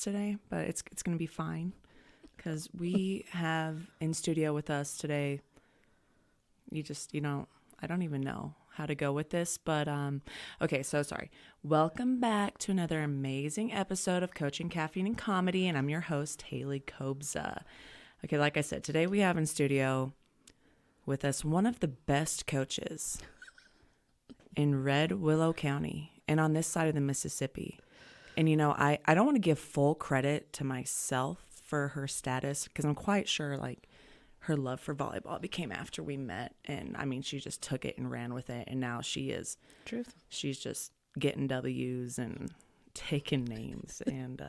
Today, but it's going to be fine because we have in studio with us today. I don't even know how to go with this, but okay, so sorry. Welcome back to another amazing episode of Coaching, Caffeine, and Comedy, and I'm your host, Hayley Kobza. Okay, like I said, today we have in studio with us one of the best coaches in Red Willow County and on this side of the Mississippi. And, I don't want to give full credit to myself for her status because I'm quite sure, her love for volleyball became after we met. And, she just took it and ran with it. And now she is. Truth. She's just getting W's and taking names. And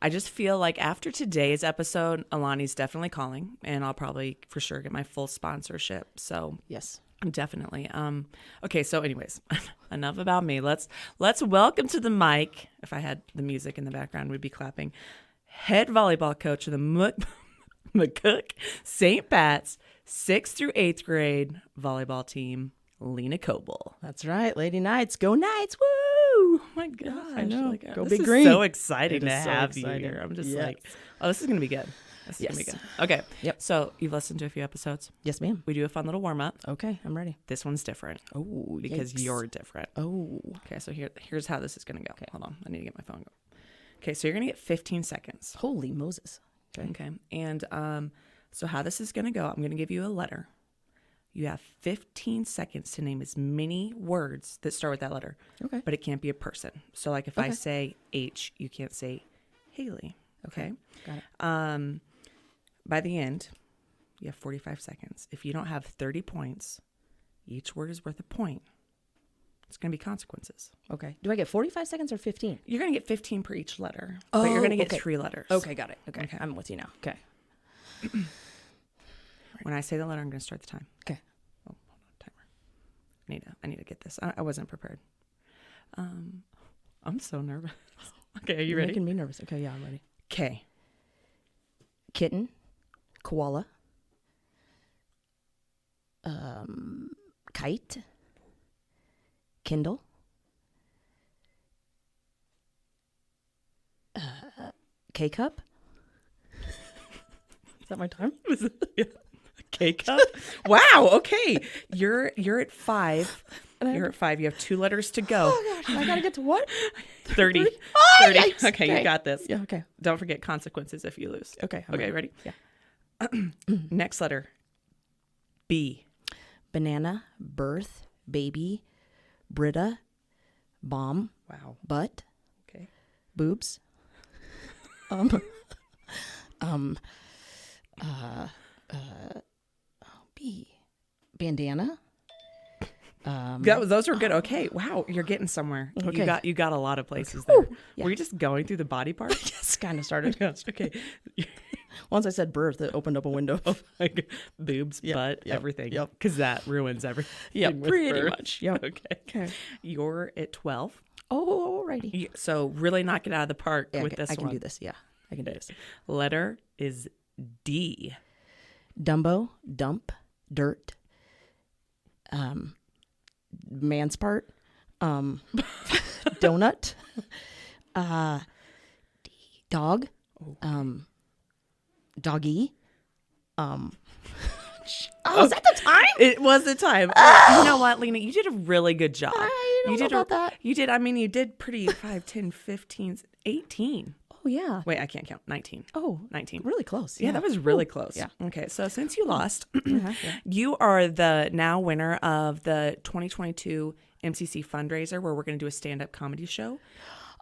I just feel like after today's episode, Alani's definitely calling. And I'll probably for sure get my full sponsorship. So, yes. Definitely. Okay. So anyways, enough about me. Let's welcome to the mic. If I had the music in the background, we'd be clapping. Head volleyball coach of the McCook St. Pat's 6th through 8th grade volleyball team, Lena Koebel. That's right. Lady Knights. Go Knights. Woo! Oh my gosh. I know. Go Big Green. Green. So exciting to so have exciting. you here. I'm just yes. this is going to be good. This is going to be good. Okay. Yep. So you've listened to a few episodes. Yes, ma'am. We do a fun little warm up. Okay. I'm ready. This one's different. Oh, because yikes. you're different. Oh. Okay, so here's how this is going to go. Okay, hold on. I need to get my phone going. Okay, so you're going to get 15 seconds. Holy Moses. Okay. And so how this is going to go, I'm going to give you a letter. You have 15 seconds to name as many words that start with that letter. Okay. But it can't be a person. So if I say H, you can't say Hayley. Okay? Got it. By the end, you have 45 seconds. If you don't have 30 points, each word is worth a point. It's going to be consequences. Okay. Do I get 45 seconds or 15? You're going to get 15 per each letter, but you're going to get 3 letters. Okay, got it. Okay. I'm with you now. Okay. When I say the letter, I'm going to start the time. Okay. Oh, hold on, timer. I need to get this. I wasn't prepared. I'm so nervous. Okay, are you You're ready? making me nervous. Okay, yeah, I'm ready. K. Kitten. Koala. Kite. Kindle. K-cup. Is that my time? K-cup? Wow, okay. You're at 5. You're at 5. You have 2 letters to go. Oh, gosh. I got to get to what? 30. Oh, 30. Yikes. Okay, you got this. Yeah, okay. Don't forget consequences if you lose. Okay. Okay, ready? Yeah. Next letter. B. Banana, birth, baby, Brita, bomb, Wow. butt, Okay. boobs, B, bandana. Those were good. Okay. Wow, you're getting somewhere. Okay. You got a lot of places there. Yeah. Were you just going through the body part? Yes, kind of started. Yes. Okay. Once I said birth, it opened up a window. Like boobs, butt, everything. Yep. Because that ruins everything. Yeah, with pretty birth. much. Yep. Okay. You're at 12. Oh, alrighty. So really knock it out of the park Yeah, with this I one. can do this. Yeah, I can do this. Letter is D. Dumbo, dump, dirt, man's part, donut, dog, doggy, Oh, is that the time? It was the time. You know what, Lena? You did a really good job. I don't know about that. You did. I mean, you did pretty 5, 10, 15, 18. Oh, yeah. Wait, I can't count. 19. Oh, 19. really close. Yeah, that was really close. Yeah. Okay, so since you lost, Yeah. you are the now winner of the 2022 MCC fundraiser where we're going to do a stand-up comedy show.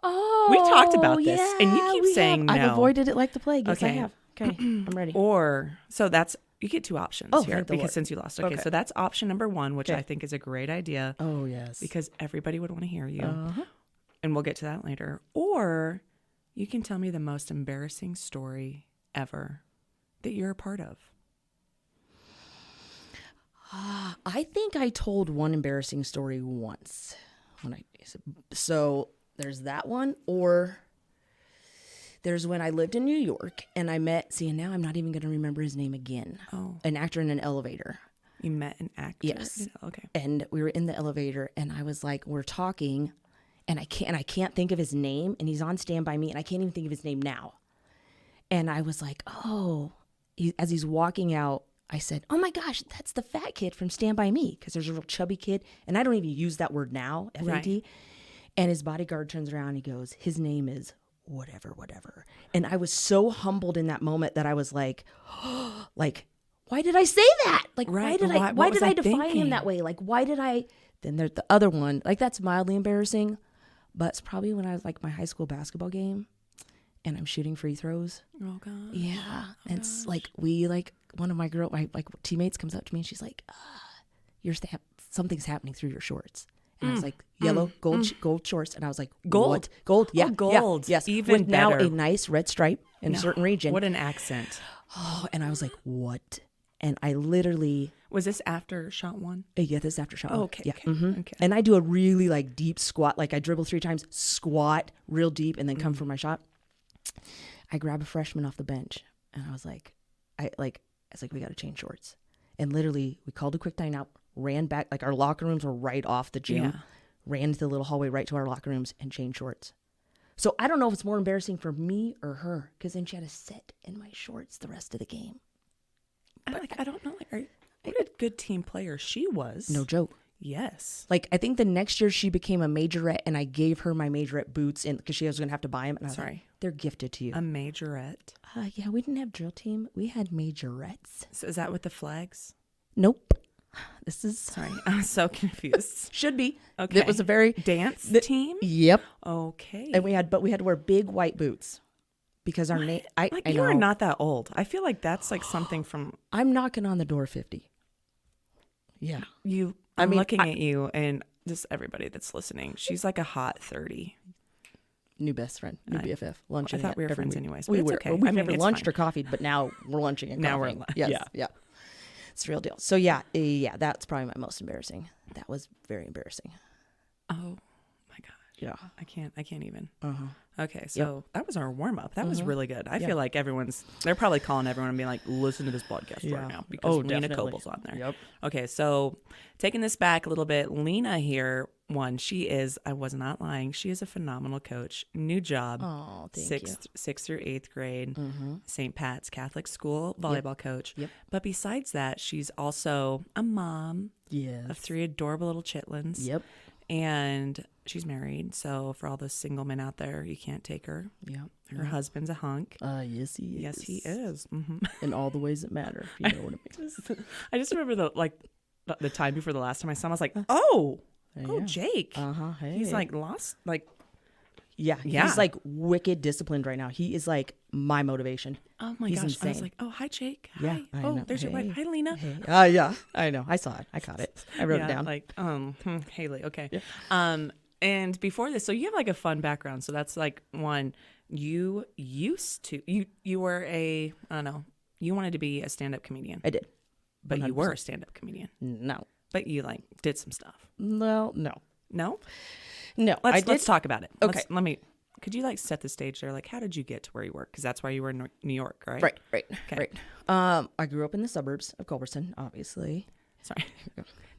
Oh, We talked about this, yeah, and you keep we saying have. no. I've avoided it like the plague. Yes, I Okay. have. Okay, I'm ready. Or, so that's, you get 2 options Oh, here thank the because Lord. since you lost. Okay, Okay. so that's option number 1, which Okay. I think is a great idea Oh, yes. because everybody would want to hear you. Uh-huh. And we'll get to that later. Or you can tell me the most embarrassing story ever that you're a part of? I think I told one embarrassing story once. So there's that one, or there's when I lived in New York and I met, and now I'm not even going to remember his name again. Oh. An actor in an elevator. You met an actor? Yes. Okay. And we were in the elevator and I was like, we're talking and I can't think of his name, and he's on Stand By Me and I can't even think of his name now. And I was like, as he's walking out, I said, oh my gosh, that's the fat kid from Stand By Me, because there's a real chubby kid. And I don't even use that word now, FAT. Right. And his bodyguard turns around and he goes, his name is whatever. And I was so humbled in that moment that I was like, why did I say that? Like, right. why did I define him that way? Like, why did I? Then there's the other one. Like, that's mildly embarrassing, but it's probably when I was like my high school basketball game and I'm shooting free throws. Oh, God. Yeah. Oh, and it's like, one of my teammates comes up to me and she's like, something's happening through your shorts. And I was like, yellow, gold shorts. And I was like, gold? What? Gold. Yeah. Oh, gold. Yeah, yes. Even with better. Now a nice red stripe in a certain region. What an accent. Oh, and I was like, what? And I literally... Was this after shot one? Yeah, this is after shot one. Okay. Yeah. Okay. Mm-hmm. Okay. And I do a really like deep squat. Like I dribble 3 times, squat real deep, and then come for my shot. I grab a freshman off the bench, and I was like, we got to change shorts. And literally, we called a quick timeout, ran back. Like our locker rooms were right off the gym. Yeah. Ran to the little hallway right to our locker rooms and changed shorts. So I don't know if it's more embarrassing for me or her, because then she had to sit in my shorts the rest of the game. I don't know. What a good team player she was. No joke. Yes. Like, I think the next year she became a majorette, and I gave her my majorette boots because she was going to have to buy them. And I was like, they're gifted to you. A majorette? Yeah, we didn't have drill team. We had majorettes. So is that with the flags? Nope. This is... Sorry, I'm so confused. Should be. Okay. It was a very... Dance team? Yep. Okay. And we had to wear big white boots. Because our name... I you know. are not that old. I feel like that's like something from... I'm knocking on the door 50. Yeah. I'm looking at you, and just everybody that's listening, she's like a hot 30. New best friend, new BFF. Lunching. I thought we were friends anyways. But We it's were. okay. We've never lunched or coffeed, but now we're lunching and now coffeeing. Yes, yeah. It's the real deal. So yeah, that's probably my most embarrassing. That was very embarrassing. Oh my gosh. Yeah. I can't even. Uh-huh. Okay, so that was our warm up. That was really good. I feel like they're probably calling everyone and being like, listen to this podcast right now because Lena Koebel's on there. Yep. Okay, so taking this back a little bit, Lena here, I was not lying, she is a phenomenal coach. New job. Oh, thank you. 6th through 8th grade, St. Pat's Catholic School volleyball coach. Yep. But besides that, she's also a mom of 3 adorable little chitlins. Yep. And she's married, so for all those single men out there, you can't take her. Yeah. Her husband's a hunk. Yes, he is. Yes, he is. Mm-hmm. In all the ways that matter, if you know what I mean. I just remember the time before the last time I saw him, I was like, Jake. Hey. He's like lost, like. Yeah. He's like wicked disciplined right now. He is like my motivation. Oh my gosh. Insane. I was like, oh, hi, Jake. Yeah. Hi. Oh, there's your wife. Hi, Lena. Hey. Yeah. I know. I saw it. I caught it. I wrote it down. Like, Hayley. Okay. Yeah. And before this, so you have like a fun background. So that's like one, you were I don't know, you wanted to be a stand-up comedian. I did. But 100%. You were a stand-up comedian. No. But you like did some stuff. No. No? Let's talk about it. Okay. Could you like set the stage there? Like, how did you get to where you work? Because that's why you were in New York, right? Right. I grew up in the suburbs of Culbertson, obviously. Sorry.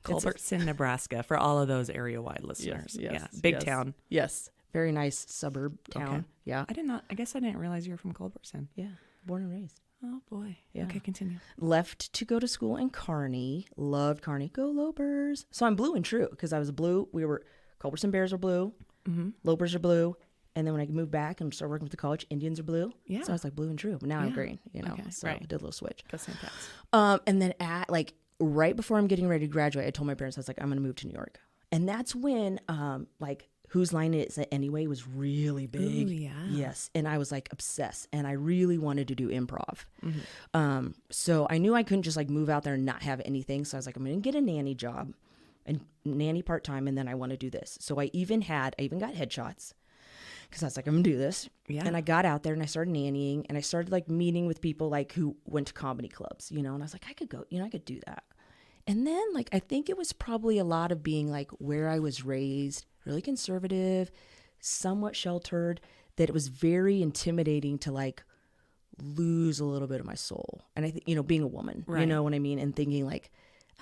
Culbertson, Nebraska, for all of those area-wide listeners. Big town. Yes. Very nice suburb town. Okay. Yeah. I guess I didn't realize you were from Culbertson. Yeah. Born and raised. Oh, boy. Yeah. Okay, continue. Left to go to school in Kearney. Loved Kearney. Go Lopers. So I'm blue and true because I was blue. Culbertson Bears are blue. Mm-hmm. Lopers are blue. And then when I moved back and started working with the college, Indians are blue. Yeah. So I was like blue and true. But now I'm green, Okay, so I did a little switch. Go St. Pat's. And then right before I'm getting ready to graduate, I told my parents, I was like, I'm going to move to New York. And that's when Whose Line Is It Anyway was really big. Ooh, yeah. Yes. And I was like obsessed. And I really wanted to do improv. Mm-hmm. So I knew I couldn't just like move out there and not have anything. So I was like, I'm going to get a nanny job and nanny part-time. And then I want to do this. So I even got headshots. because I was like, I'm gonna do this. Yeah. And I got out there and I started nannying and I started like meeting with people like who went to comedy clubs, and I was like, I could go, I could do that. And then like, I think it was probably a lot of being like where I was raised, really conservative, somewhat sheltered, that it was very intimidating to like lose a little bit of my soul. And I think, being a woman, Right. you know what I mean? And thinking like,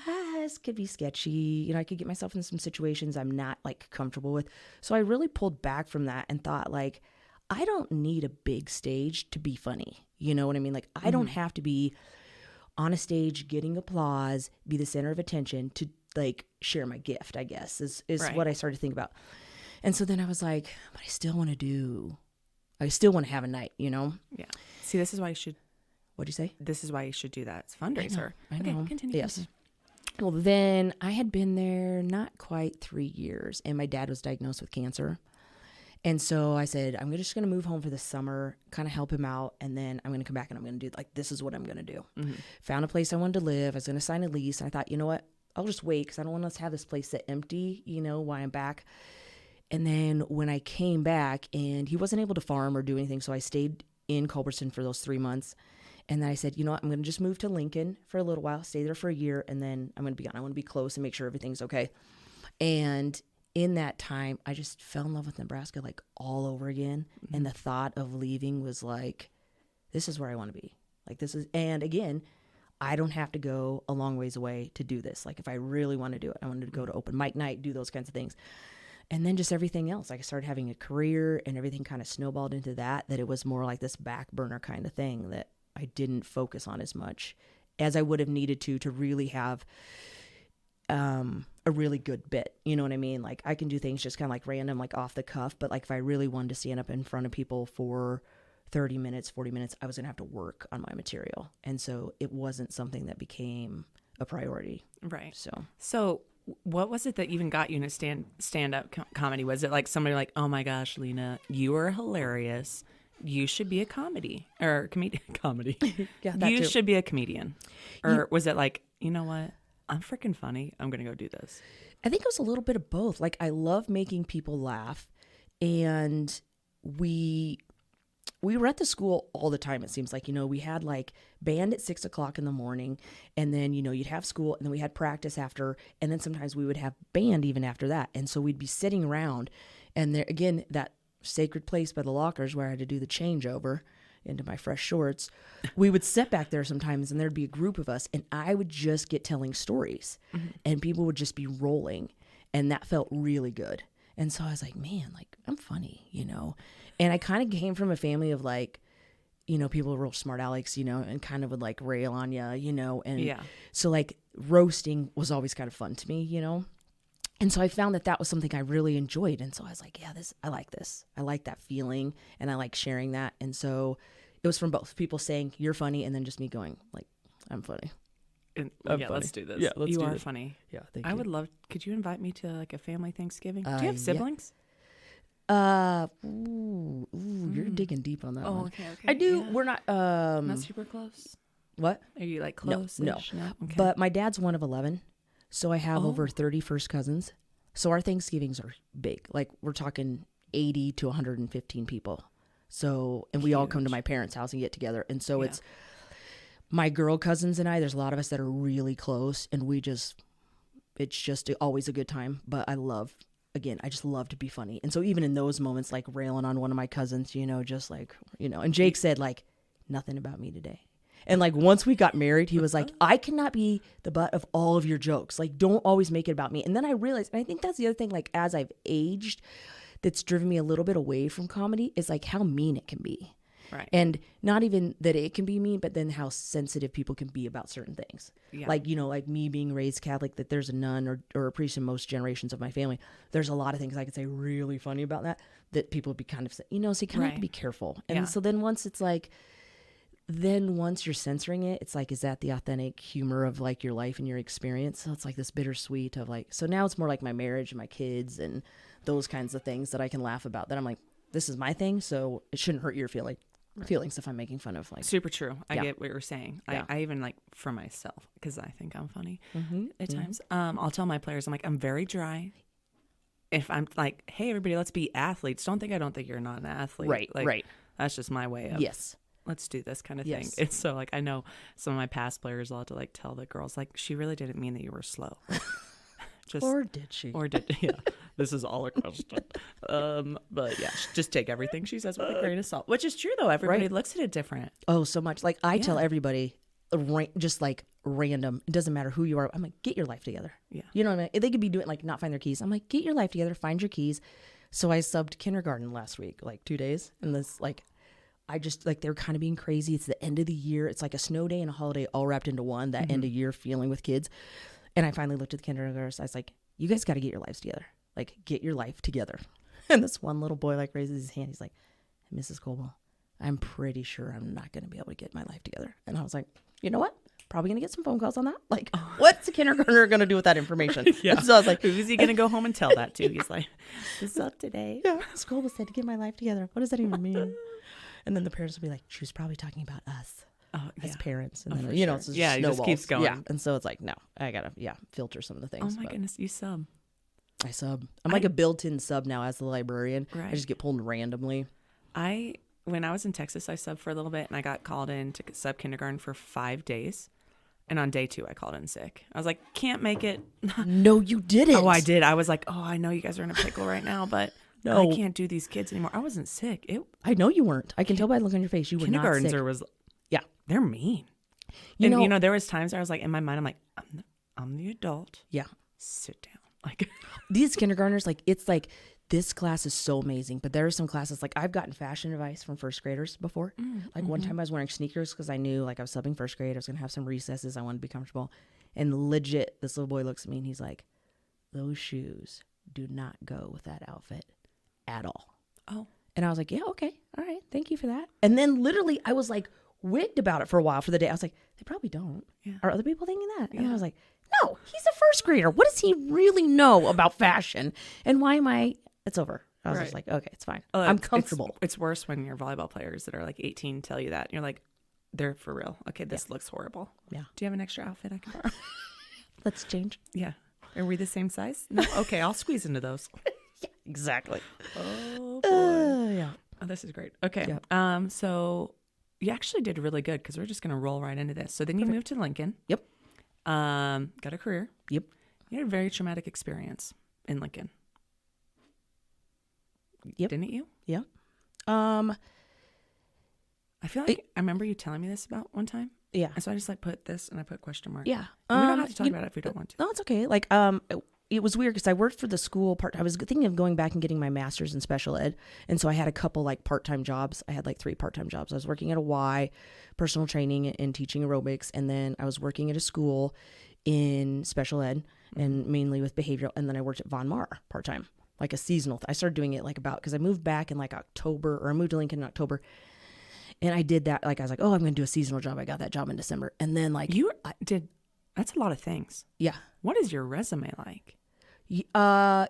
this could be sketchy. I could get myself in some situations I'm not like comfortable with. So I really pulled back from that and thought like, I don't need a big stage to be funny. You know what I mean? Like I don't have to be on a stage getting applause, be the center of attention to like share my gift, I guess is Right. what I started to think about. And so then I was like, but I still want to have a night, Yeah. See, this is why you should. What'd you say? This is why you should do that. It's a fundraiser. I Okay, know. continue. Yes. Well, then I had been there not quite 3 years, and my dad was diagnosed with cancer. And so I said, I'm just going to move home for the summer, kind of help him out, and then I'm going to come back and I'm going to do, like, this is what I'm going to do. Found a place I wanted to live. I was going to sign a lease. And I thought, you know what? I'll just wait because I don't want to have this place sit empty, while I'm back. And then when I came back, and he wasn't able to farm or do anything, so I stayed in Culbertson for those 3 months. And then I said, you know what, I'm going to just move to Lincoln for a little while, stay there for a year, and then I'm going to be gone. I want to be close and make sure everything's okay. And in that time, I just fell in love with Nebraska like all over again. And the thought of leaving was like, this is where I want to be. Like and again, I don't have to go a long ways away to do this. Like if I really want to do it, I wanted to go to open mic night, do those kinds of things. And then just everything else, like I started having a career and everything kind of snowballed into that it was more like this back burner kind of thing that I didn't focus on as much as I would have needed to really have a really good bit. You know what I mean? Like I can do things just kind of like random, like off the cuff, but like if I really wanted to stand up in front of people for 30 minutes, 40 minutes, I was going to have to work on my material. And so it wasn't something that became a priority. Right. So what was it that even got you into stand-up comedy? Was it like somebody like, oh my gosh, Lena, you are hilarious. You should be a comedy. Yeah, that you too. should be a comedian. Or was it like, you know what? I'm freaking funny. I'm going to go do this. I think it was a little bit of both. Like I love making people laugh, and we were at the school all the time. It seems like, we had like band at 6 o'clock in the morning, and then, you'd have school, and then we had practice after, and then sometimes we would have band even after that. And so we'd be sitting around, and there again, that sacred place by the lockers where I had to do the changeover into my fresh shorts, we would sit back there sometimes, and there'd be a group of us, and I would just get telling stories, and people would just be rolling, and that felt really good. And so I was like, man, like I'm funny, and I kind of came from a family of like, people were real smart Alex, and kind of would like rail on you, and so like roasting was always kind of fun to me, And so I found that was something I really enjoyed. And so I was like, yeah, I like this. I like that feeling, and I like sharing that. And so it was from both people saying you're funny, and then just me going like, I'm funny. Yeah, funny. let's do this. Yeah, let's you do are this. funny. Yeah, thank I you. would love. Could you invite me to like a family Thanksgiving? Do you have siblings? You're digging deep on that one. Okay. I do. Yeah. We're not. Not super close. What? Are you like No, close? no. Okay. But my dad's one of 11, so I have over 30 first cousins. So our Thanksgivings are big. Like we're talking 80 to 115 people. So, and we all come to my parents' house and get together. And so it's my girl cousins and I, there's a lot of us that are really close, and it's just always a good time. But I just love to be funny. And so even in those moments, like railing on one of my cousins, just like, and Jake said like, nothing about me today. And like once we got married, he was like, I cannot be the butt of all of your jokes. Like, don't always make it about me. And then I realized, and I think that's the other thing, like as I've aged, that's driven me a little bit away from comedy is like how mean it can be. Right. And not even that it can be mean, but then how sensitive people can be about certain things. Yeah. Like, like me being raised Catholic, that there's a nun or a priest in most generations of my family. There's a lot of things I could say really funny about that people would be kind of, so you kind of have to be careful. And so then once it's like, once you're censoring it, it's like, is that the authentic humor of like your life and your experience? So it's like this bittersweet of like, so now it's more like my marriage and my kids and those kinds of things that I can laugh about, that I'm like, this is my thing, so it shouldn't hurt your feelings if I'm making fun of like. Super true. I get what you're saying. Yeah. I even like for myself, because I think I'm funny at times. I'll tell my players, I'm like, I'm very dry. if I'm like, hey, everybody, let's be athletes. Don't think you're not an athlete. Right, like, right. That's just my way of, Yes. let's do this kind of thing. Yes. It's so like, I know some of my past players will have to like tell the girls, like, she really didn't mean that you were slow. Or did she? Yeah. This is all a question. But yeah, just take everything she says with a grain of salt, which is true though. Everybody looks at it different. Oh, so much. Like I tell everybody, just like random. It doesn't matter who you are. I'm like, get your life together. Yeah. You know what I mean? If they could be doing like not find their keys. I'm like, get your life together, find your keys. So I subbed kindergarten last week, like 2 days. And this like, I just like, they're kind of being crazy. It's the end of the year. It's like a snow day and a holiday all wrapped into one, that end of year feeling with kids. And I finally looked at the kindergartners. I was like, you guys got to get your lives together. Like, get your life together. And this one little boy like raises his hand. He's like, Mrs. Koebel, I'm pretty sure I'm not going to be able to get my life together. And I was like, you know what? Probably going to get some phone calls on that. Like, what's a kindergartner going to do with that information? Yeah. And so I was like, who's he going to go home and tell that to? He's like, this up today. yeah, Mrs. Koebel said to get my life together. What does that even mean? And then the parents will be like, she was probably talking about us. As parents. And then, you know, it's just it just keeps going. Yeah. And so it's like, no, I got to, filter some of the things. Oh my goodness, you sub. I sub. I'm like a built-in sub now as the librarian. Right. I just get pulled randomly. When I was in Texas, I subbed for a little bit, and I got called in to sub kindergarten for 5 days. And on day 2, I called in sick. I was like, can't make it. No, you didn't. Oh, I did. I was like, oh, I know you guys are in a pickle right now, but no. I can't do these kids anymore. I wasn't sick. I know you weren't. I can tell by the look on your face. You were not sick. They're mean. You know, there was times where I was like, in my mind, I'm like, I'm the adult. Yeah. Sit down. Like these kindergartners, like, it's like, this class is so amazing. But there are some classes, like, I've gotten fashion advice from first graders before. One time I was wearing sneakers because I knew, like, I was subbing first grade. I was going to have some recesses. I wanted to be comfortable. And legit, this little boy looks at me and he's like, those shoes do not go with that outfit at all. Oh. And I was like, yeah, okay. All right. Thank you for that. And then literally I was like, wigged about it for a while for the day. I was like, they probably don't. Yeah. Are other people thinking that? And I was like, no, he's a first grader. What does he really know about fashion? And why am I? It's over. I was just like, okay, it's fine. I'm comfortable. It's worse when your volleyball players that are like 18 tell you that. And you're like, they're for real. Okay, this looks horrible. Yeah. Do you have an extra outfit I can borrow? Let's change. Yeah. Are we the same size? No. Okay, I'll squeeze into those. Yeah, exactly. Oh boy. Yeah. Oh, this is great. Okay. Yep. So you actually did really good because we're just going to roll right into this. So then you moved to Lincoln. Yep. Got a career. Yep. You had a very traumatic experience in Lincoln. Yep. Didn't you? Yeah. I feel like I remember you telling me this about one time. Yeah. And so I just like put this and I put question mark. Yeah. And we don't have to talk about it if we don't want to. No, it's okay. Like, it was weird because I worked for the school I was thinking of going back and getting my master's in special ed. And so I had a couple like part-time jobs. I had like 3 part-time jobs. I was working at a Y, personal training and teaching aerobics. And then I was working at a school in special ed and mainly with behavioral. And then I worked at Von Mar part-time, like a seasonal. I started doing it like because I moved back in like October, or I moved to Lincoln in October. And I did that. Like I was like, oh, I'm going to do a seasonal job. I got that job in December. And then like that's a lot of things. Yeah. What is your resume like? I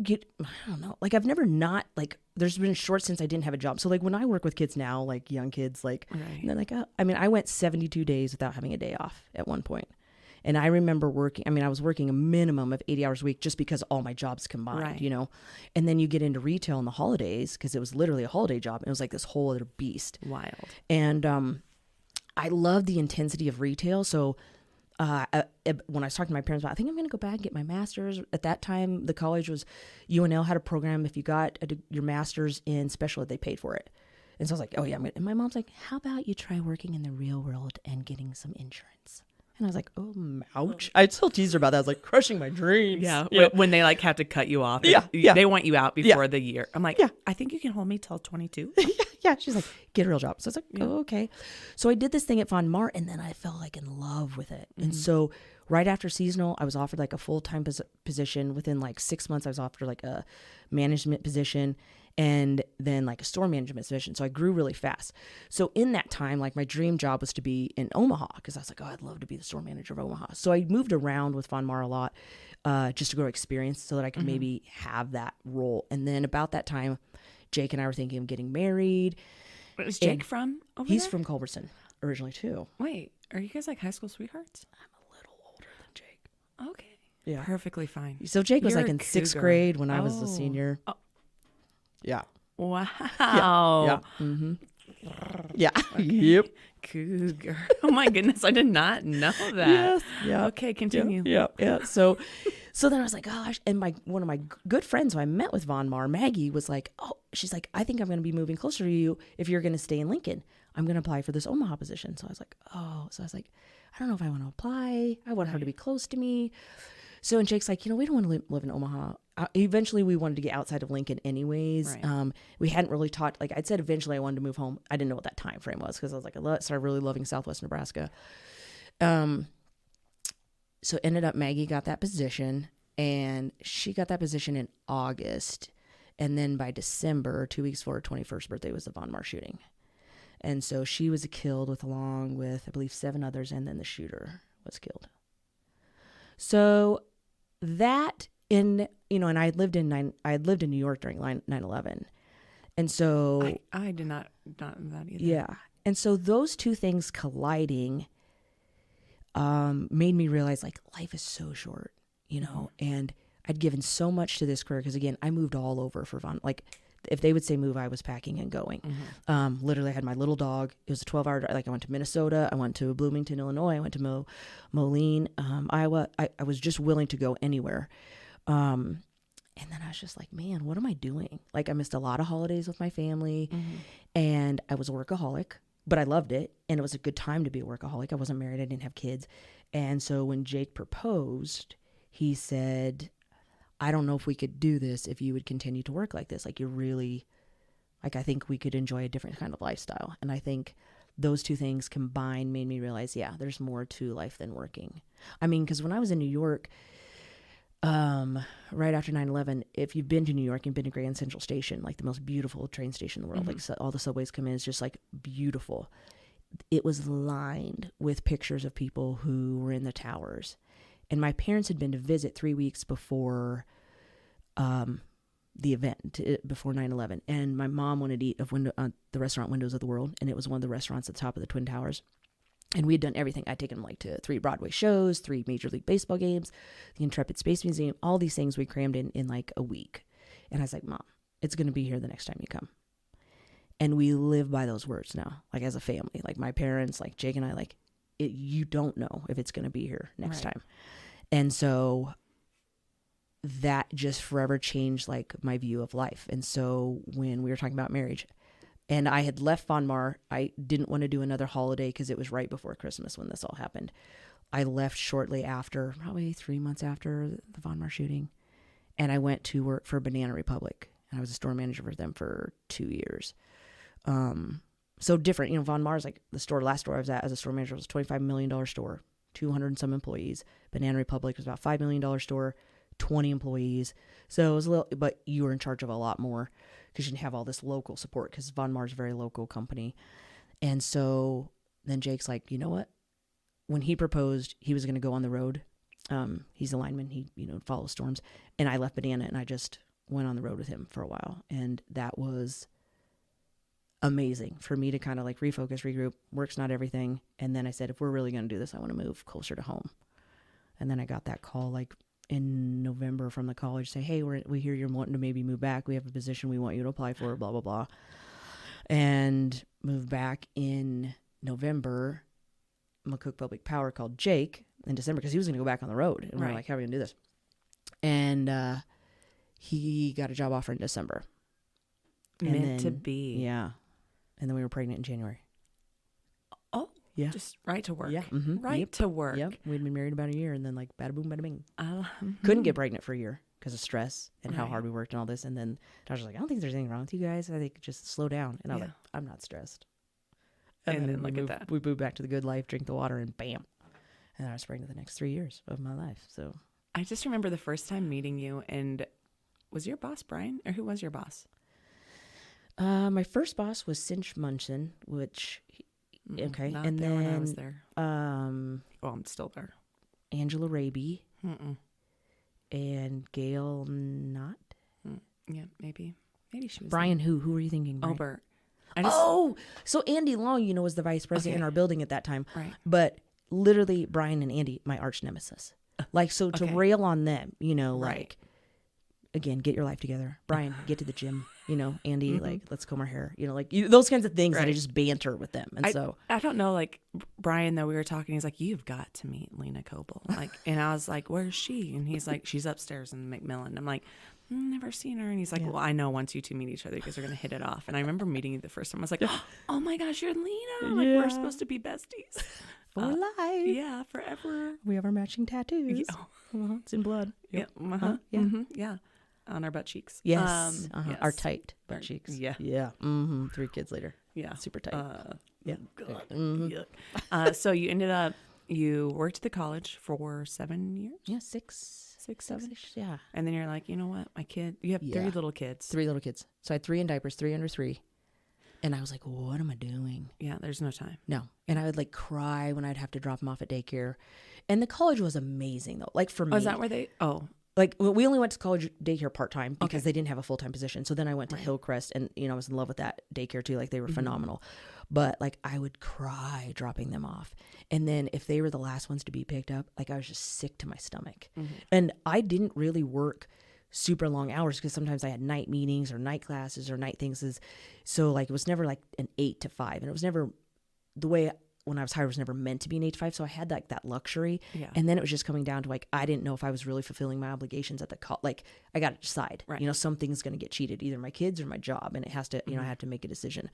don't know. Like I've never not like, there's been short since I didn't have a job. So like when I work with kids now, like young kids, like, and they're like, I mean, I went 72 days without having a day off at one point. And I remember I was working a minimum of 80 hours a week just because all my jobs combined, you know? And then you get into retail in the holidays because it was literally a holiday job. And it was like this whole other beast. Wild. And I love the intensity of retail. So when I was talking to my parents about, I think I'm going to go back and get my master's. At that time, the college was, UNL had a program. If you got your master's in special ed, they paid for it. And so I was like, oh yeah. And my mom's like, how about you try working in the real world and getting some insurance? And I was like, oh, ouch. I'd still tease her about that. I was like, crushing my dreams. Yeah. When they like have to cut you off. They want you out before the year. I'm like, I think you can hold me till 22. Yeah. She's like, get a real job. So I was like, oh, okay. So I did this thing at Von Mar and then I fell like in love with it. Mm-hmm. And so right after seasonal, I was offered like a full-time position. Within like 6 months, I was offered like a management position and then like a store management position. So I grew really fast. So in that time, like my dream job was to be in Omaha because I was like, oh, I'd love to be the store manager of Omaha. So I moved around with Von Mar a lot just to grow experience so that I could maybe have that role. And then about that time, Jake and I were thinking of getting married. Where is Jake from? He's from Culbertson originally too. Wait, are you guys like high school sweethearts? I'm a little older than Jake. Okay. Yeah. Perfectly fine. So Jake was You're like a in sixth cougar. grade when I was a Oh. senior. Oh. Yeah. Wow. Yeah. Mm-hmm. Yeah. Yep. Cougar. Oh my goodness. I did not know that. Yes. Yeah. Okay, continue. Yeah. Yeah. So then I was like, gosh. And one of my good friends who I met with Von Mar, Maggie, was like, oh, she's like, I think I'm going to be moving closer to you if you're going to stay in Lincoln. I'm going to apply for this Omaha position. So I was like, oh. So I was like, I don't know if I want to apply. I want her to be close to me. So, and Jake's like, we don't want to live in Omaha. Eventually, we wanted to get outside of Lincoln anyways. Right. We hadn't really talked. Like I'd said, eventually I wanted to move home. I didn't know what that time frame was because I was like, I started really loving Southwest Nebraska. So ended up Maggie got that position, and she got that position in August. And then by December, 2 weeks before her 21st birthday, was the Von Mar shooting. And so she was killed along with, I believe, 7 others, and then the shooter was killed. So that and I had lived in New York during 9/11. And so I did not know that either. Yeah. And so those two things colliding made me realize like life is so short, and I'd given so much to this career because again, I moved all over for Von. Like if they would say move, I was packing and going. Literally I had my little dog. It was a 12-hour drive. Like I went to Minnesota, I went to Bloomington, Illinois, I went to Moline, Iowa. I was just willing to go anywhere. And then I was just like, man, what am I doing? Like I missed a lot of holidays with my family, and I was a workaholic, but I loved it. And it was a good time to be a workaholic. I wasn't married. I didn't have kids. And so when Jake proposed, he said, I don't know if we could do this if you would continue to work like this. Like you're really, like I think we could enjoy a different kind of lifestyle. And I think those two things combined made me realize, yeah, there's more to life than working. I mean, because when I was in New York, right after 9/11, if you've been to New York, you've been to Grand Central Station, like the most beautiful train station in the world. Like all the subways come in, it's just like beautiful. It was lined with pictures of people who were in the towers. And my parents had been to visit 3 weeks before the event, before 9/11. And my mom wanted to eat the restaurant Windows of the World. And it was one of the restaurants at the top of the Twin Towers. And we had done everything. I'd taken them like to 3 Broadway shows, 3 Major League Baseball games, the Intrepid Space Museum, all these things we crammed in like a week. And I was like, Mom, it's going to be here the next time you come. And we live by those words now, like as a family, like my parents, like Jake and I, like you don't know if it's going to be here next time. And so that just forever changed like my view of life. And so when we were talking about marriage, and I had left Von Mar, I didn't want to do another holiday because it was right before Christmas when this all happened. I left shortly after, probably 3 months after the Von Mar shooting, and I went to work for Banana Republic, and I was a store manager for them for 2 years. So different, Von Mar's like last store I was at as a store manager was a $25 million store, 200 and some employees. Banana Republic was about $5 million store, 20 employees. So it was a little, but you were in charge of a lot more because you didn't have all this local support because Von Mar's a very local company. And so then Jake's like, you know what? When he proposed, he was going to go on the road. He's a lineman. He, follows storms. And I left Banana and I just went on the road with him for a while. And that was amazing for me to kind of like refocus, regroup. Work's not everything. And then I said, if we're really going to do this, I want to move closer to home. And then I got that call like in November from the college, say, hey, we hear you're wanting to maybe move back. We have a position we want you to apply for, blah, blah, blah. And moved back in November. McCook Public Power called Jake in December because he was going to go back on the road. And we're like, how are we going to do this? And he got a job offer in December. Meant to be. Yeah. And then we were pregnant in January. Oh, yeah. Just right to work. Yeah. Mm-hmm. Right to work. Yep. We'd been married about a year and then like bada boom, bada bing. Couldn't get pregnant for a year because of stress and how hard we worked and all this. And then Josh was like, I don't think there's anything wrong with you guys. I think just slow down. And I was like, I'm not stressed. And then look at that. We moved back to the good life, drink the water, and bam. And I was pregnant the next 3 years of my life. So I just remember the first time meeting you, and was your boss Brian, or who was your boss? My first boss was Cinch Munson, which Not and there then when I was there. I'm still there. Angela Raby and Gail Knott. Yeah, maybe she was Brian. There. Who were you thinking? Brian? Bert. So Andy Long, was the vice president in our building at that time. Right. But literally, Brian and Andy, my arch nemesis. Like, so to Okay. rail on them, you know, Right. like, again, get your life together. Brian, get to the gym, you know, Andy, Mm-hmm. like, let's comb our hair, you know, like those kinds of things that I Right. just banter with them. And so, I don't know, like Brian, though, we were talking, he's like, you've got to meet Lena Koebel. Like, and I was like, where's she? And he's like, she's upstairs in Macmillan. I'm like, never seen her. And he's like, well, I know once you two meet each other because they're going to hit it off. And I remember meeting you the first time. I was like, oh my gosh, you're Lena. Like, we're supposed to be besties. for life. Yeah, forever. We have our matching tattoos. Yeah. It's in blood. Yeah. Yeah. On our butt cheeks. Yes. Yes. Our tight butt cheeks. Yeah. Yeah. 3 kids later. Yeah. Super tight. Yeah. God. Mhm. Yuck. So you ended up, you worked at the college for 7 years? Yeah. 6, 7. yeah. And then you're like, you know what? My kid, you have 3 little kids. 3 little kids. So I had 3 in diapers, 3 under 3. And I was like, what am I doing? Yeah, there's no time. No. And I would like cry when I'd have to drop them off at daycare. And the college was amazing though. Like for me. Oh, is that where they, Like we only went to college daycare part-time because they didn't have a full-time position. So then I went to Hillcrest and, you know, I was in love with that daycare too. Like they were phenomenal. But like I would cry dropping them off. And then if they were the last ones to be picked up, like I was just sick to my stomach. And I didn't really work super long hours because sometimes I had night meetings or night classes or night things. So like it was never like an 8 to 5. And it was never the way when I was hired was never meant to be an 8 to 5. So I had like that luxury. Yeah. And then it was just coming down to like, I didn't know if I was really fulfilling my obligations at the like I got to decide, Right. you know, something's going to get cheated, either my kids or my job. And it has to, you know, I have to make a decision.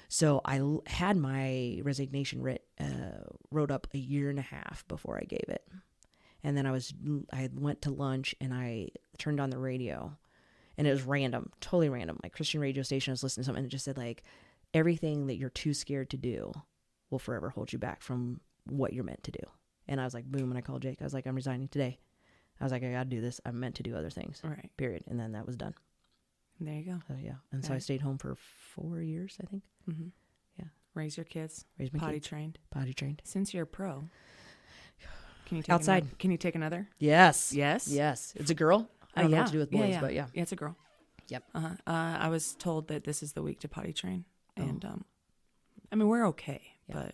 So I had my resignation wrote up 1.5 years before I gave it. And then I went to lunch and I turned on the radio and it was random, totally random. Like Christian radio station, I was listening to something and it just said like, everything that you're too scared to do will forever hold you back from what you're meant to do. And I was like, boom. And I called Jake. I was like, I'm resigning today. I was like, I got to do this. I'm meant to do other things. Right. Period. And then that was done. There you go. So yeah. And so I Right. stayed home for 4 years, I think. Mm-hmm. Yeah. Raise your kids. Raised my Potty kids. trained. Potty trained. Since you're a pro, can you take Outside. Can you take another? Yes. Yes. Yes. It's a girl. I don't know yeah. what to do with boys, yeah. but yeah. Yeah, it's a girl. Yep. I was told that this is the week to potty train, and I mean we're okay, but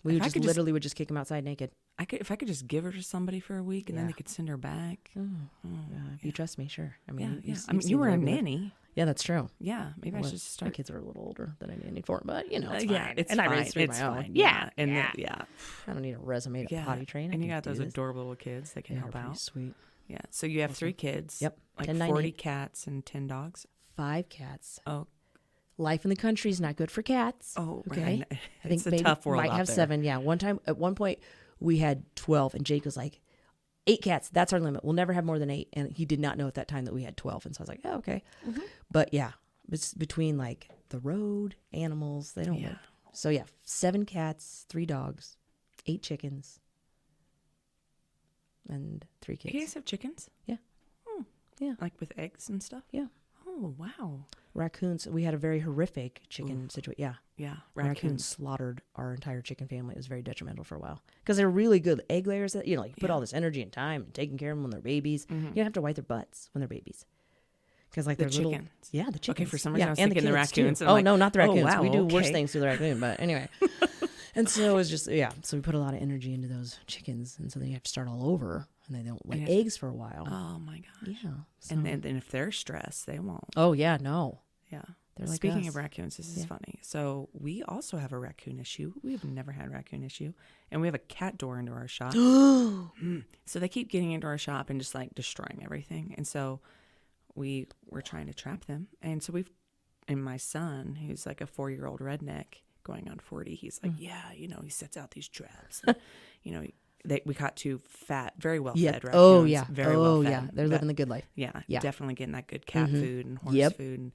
We If would I just could just- literally would just kick him outside naked. if I could just give her to somebody for a week and then Yeah. they could send her back. If you trust me, sure. I mean, Yeah. you've I mean, seen you were the a regular- nanny. Yeah, that's true. Yeah, maybe I should just My start. kids are a little older than I nannied for, but you know, it's yeah, fine. it's and fine. I raised 3 of It's my own. fine. Yeah, and yeah. yeah, I don't need a resume to yeah. potty train. I And you can got do those this. adorable little kids that can Yeah, help pretty out. sweet. Yeah. So you have 3 kids. Yep. Like 10, 9, 40 8. cats and 10 dogs. 5 cats. Oh, Life in the country is not good for cats. oh, okay. right. I think It's a maybe tough world might out have there. 7. Yeah. At one point, we had 12, and Jake was like, 8 cats. That's our limit. We'll never have more than 8. And he did not know at that time that we had 12. And so I was like, oh, okay. But yeah, it's between like the road, animals, they don't Yeah. work. So yeah, 7 cats, 3 dogs, 8 chickens, and 3 You kids. guys have chickens? Yeah. Oh. Yeah. Like with eggs and stuff? Yeah. Oh, wow. Raccoons. We had a very horrific chicken situation. Yeah. Yeah. Raccoons slaughtered our entire chicken family. It was very detrimental for a while because they're really good egg layers. That you know, like you put all this energy and time and taking care of them when they're babies. You don't have to wipe their butts when they're babies because like The they're little. chickens. Yeah, the chickens. Okay, for some reason I was and thinking the kids, too. raccoons, and I'm Oh like, no, not the oh, raccoons. wow, We do worse okay. things to the raccoon, but anyway. And so it was just So we put a lot of energy into those chickens, and so then you have to start all over, and they don't lay Yeah. eggs for a while. Oh, my gosh. Yeah. So, And then if they're stressed, they won't. oh yeah, no. Yeah. They're like Speaking us. of raccoons, this is funny. So we also have a raccoon issue. We've never had a raccoon issue. And we have a cat door into our shop. So they keep getting into our shop and just like destroying everything. And so we're trying to trap them. And so and my son, who's like a 4-year-old redneck going on 40, he's like, yeah, you know, he sets out these traps. And, you know, we caught 2 fat, very well fed raccoons. Oh yeah. Very well fed. yeah. They're living the good life. Yeah, Yeah. definitely getting that good cat food and horse Yep. food and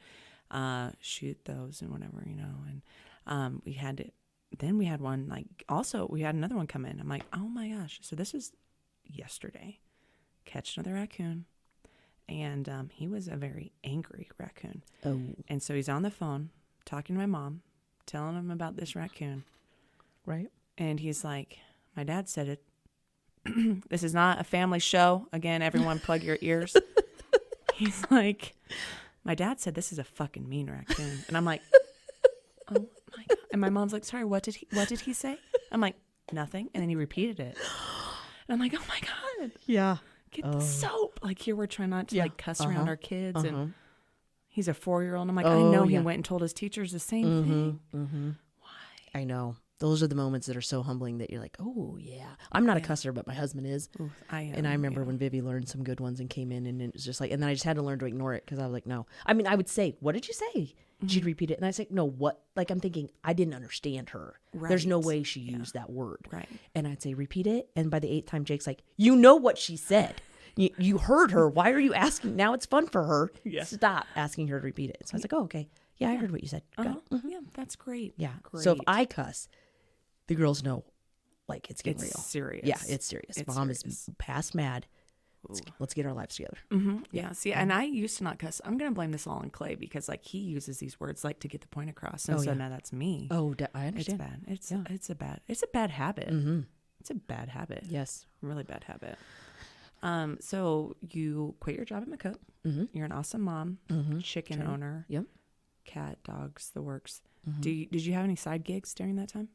shoot those and whatever, you know. And we had it. Then we had one we had another one come in. I'm like, oh my gosh. So this was yesterday. Catch another raccoon. And he was a very angry raccoon. Oh. And so he's on the phone talking to my mom, telling him about this raccoon. Right. And he's like, my dad said it. This is not a family show. Again, everyone plug your ears. He's like, my dad said this is a fucking mean raccoon. And I'm like, oh my God. And my mom's like, sorry, what did he say? I'm like, nothing. And then he repeated it. I'm like, oh my God, Yeah. get the soap. Like here we're trying not to like cuss around our kids. And he's a 4-year-old. And I'm like, I know he went and told his teachers the same thing. Why? I know. Those are the moments that are so humbling that you're like, oh, yeah. I'm not a cusser, but my husband is. Ooh, I am. And I remember when Vivi learned some good ones and came in, and it was just like, and then I just had to learn to ignore it because I was like, no. I mean, I would say, what did you say? She'd repeat it. And I'd say, no, what? Like, I'm thinking, I didn't understand her. Right. There's no way she used that word. Right. And I'd say, repeat it. And by the 8th time, Jake's like, you know what she said. You heard her. Why are you asking? Now it's fun for her. Yeah. Stop asking her to repeat it. So I was like, oh, okay. Yeah, I heard what you said. Yeah, that's great. Yeah. Great. So if I cuss, the girls know, like, it's getting It's real. serious. Yeah, it's serious. Mom is past mad. Let's get our lives together. Yeah. See, and I used to not cuss. I'm going to blame this all on Clay because, like, he uses these words, like, to get the point across. And so now that's me. Oh, I understand. It's bad. It's a bad habit. It's a bad habit. Yes. Really bad habit. So you quit your job at McCook. You're an awesome mom, chicken owner. Yep. Cat, dogs, the works. Did you have any side gigs during that time?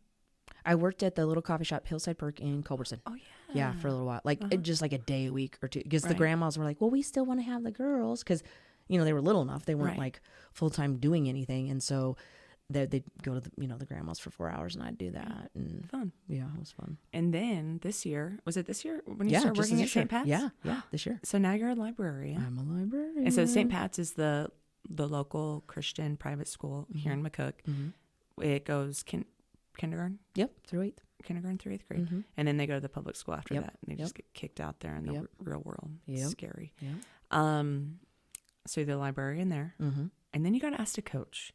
I worked at the little coffee shop Hillside Perk in Culbertson. Oh, yeah. Yeah, for a little while. Like, just like a day a week or two. Because the grandmas were like, well, we still want to have the girls. Because, they were little enough. They weren't, like, full-time doing anything. And so they'd go to, the grandmas for 4 hours, and I'd do that. And fun. Yeah, it was fun. And then this year, was it this year when you started working at St. Pat's? Yeah, this year. So now you're a librarian. I'm a librarian. And so St. Pat's is the local Christian private school here in McCook. It goes kindergarten? Yep, through 8th. Kindergarten through 8th grade. And then they go to the public school after that. And they just get kicked out there in the real world. It's scary. So you're the librarian there. And then you got asked to coach.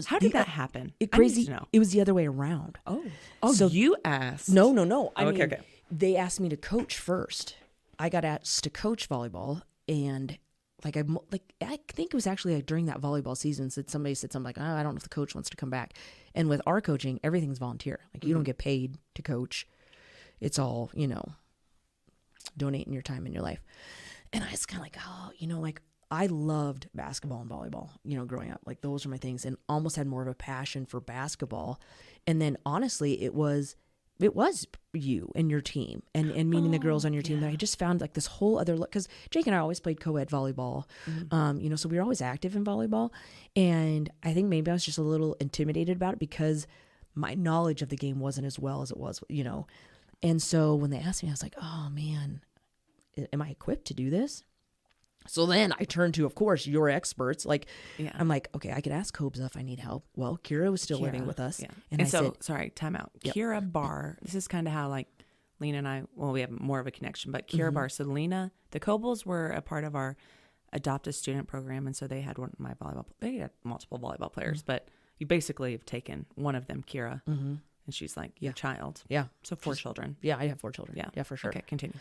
How did that happen? Crazy. I need to know. It was the other way around. Oh, so you asked? No. I mean, okay. They asked me to coach first. I got asked to coach volleyball, and I think it was actually during that volleyball season that somebody said something like, oh, I don't know if the coach wants to come back. And with our coaching, everything's volunteer. Like, you don't get paid to coach. It's all, donating your time and your life. And I was kind of like, like, I loved basketball and volleyball, growing up. Like, those are my things, and almost had more of a passion for basketball. And then honestly, it was you and your team and meeting the girls on your team that I just found like this whole other look, because Jake and I always played co-ed volleyball, so we were always active in volleyball. And I think maybe I was just a little intimidated about it because my knowledge of the game wasn't as well as it was, And so when they asked me, I was like, oh man, am I equipped to do this? So then I turned to, of course, your experts. Like, I'm like, okay, I could ask Kobza if I need help. Well, Kyra was still living with us. Yeah. And I so, said, sorry, time out. Kyra Barr, this is kind of how, like, Lena and I, we have more of a connection, but Kyra Barr, so Lena, the Koebels were a part of our Adopt a Student program, and so they had they had multiple volleyball players, but you basically have taken one of them, Kyra, and she's like your child. Yeah. So 4 children. Yeah, I have 4 children. Yeah, for sure. Okay, continue.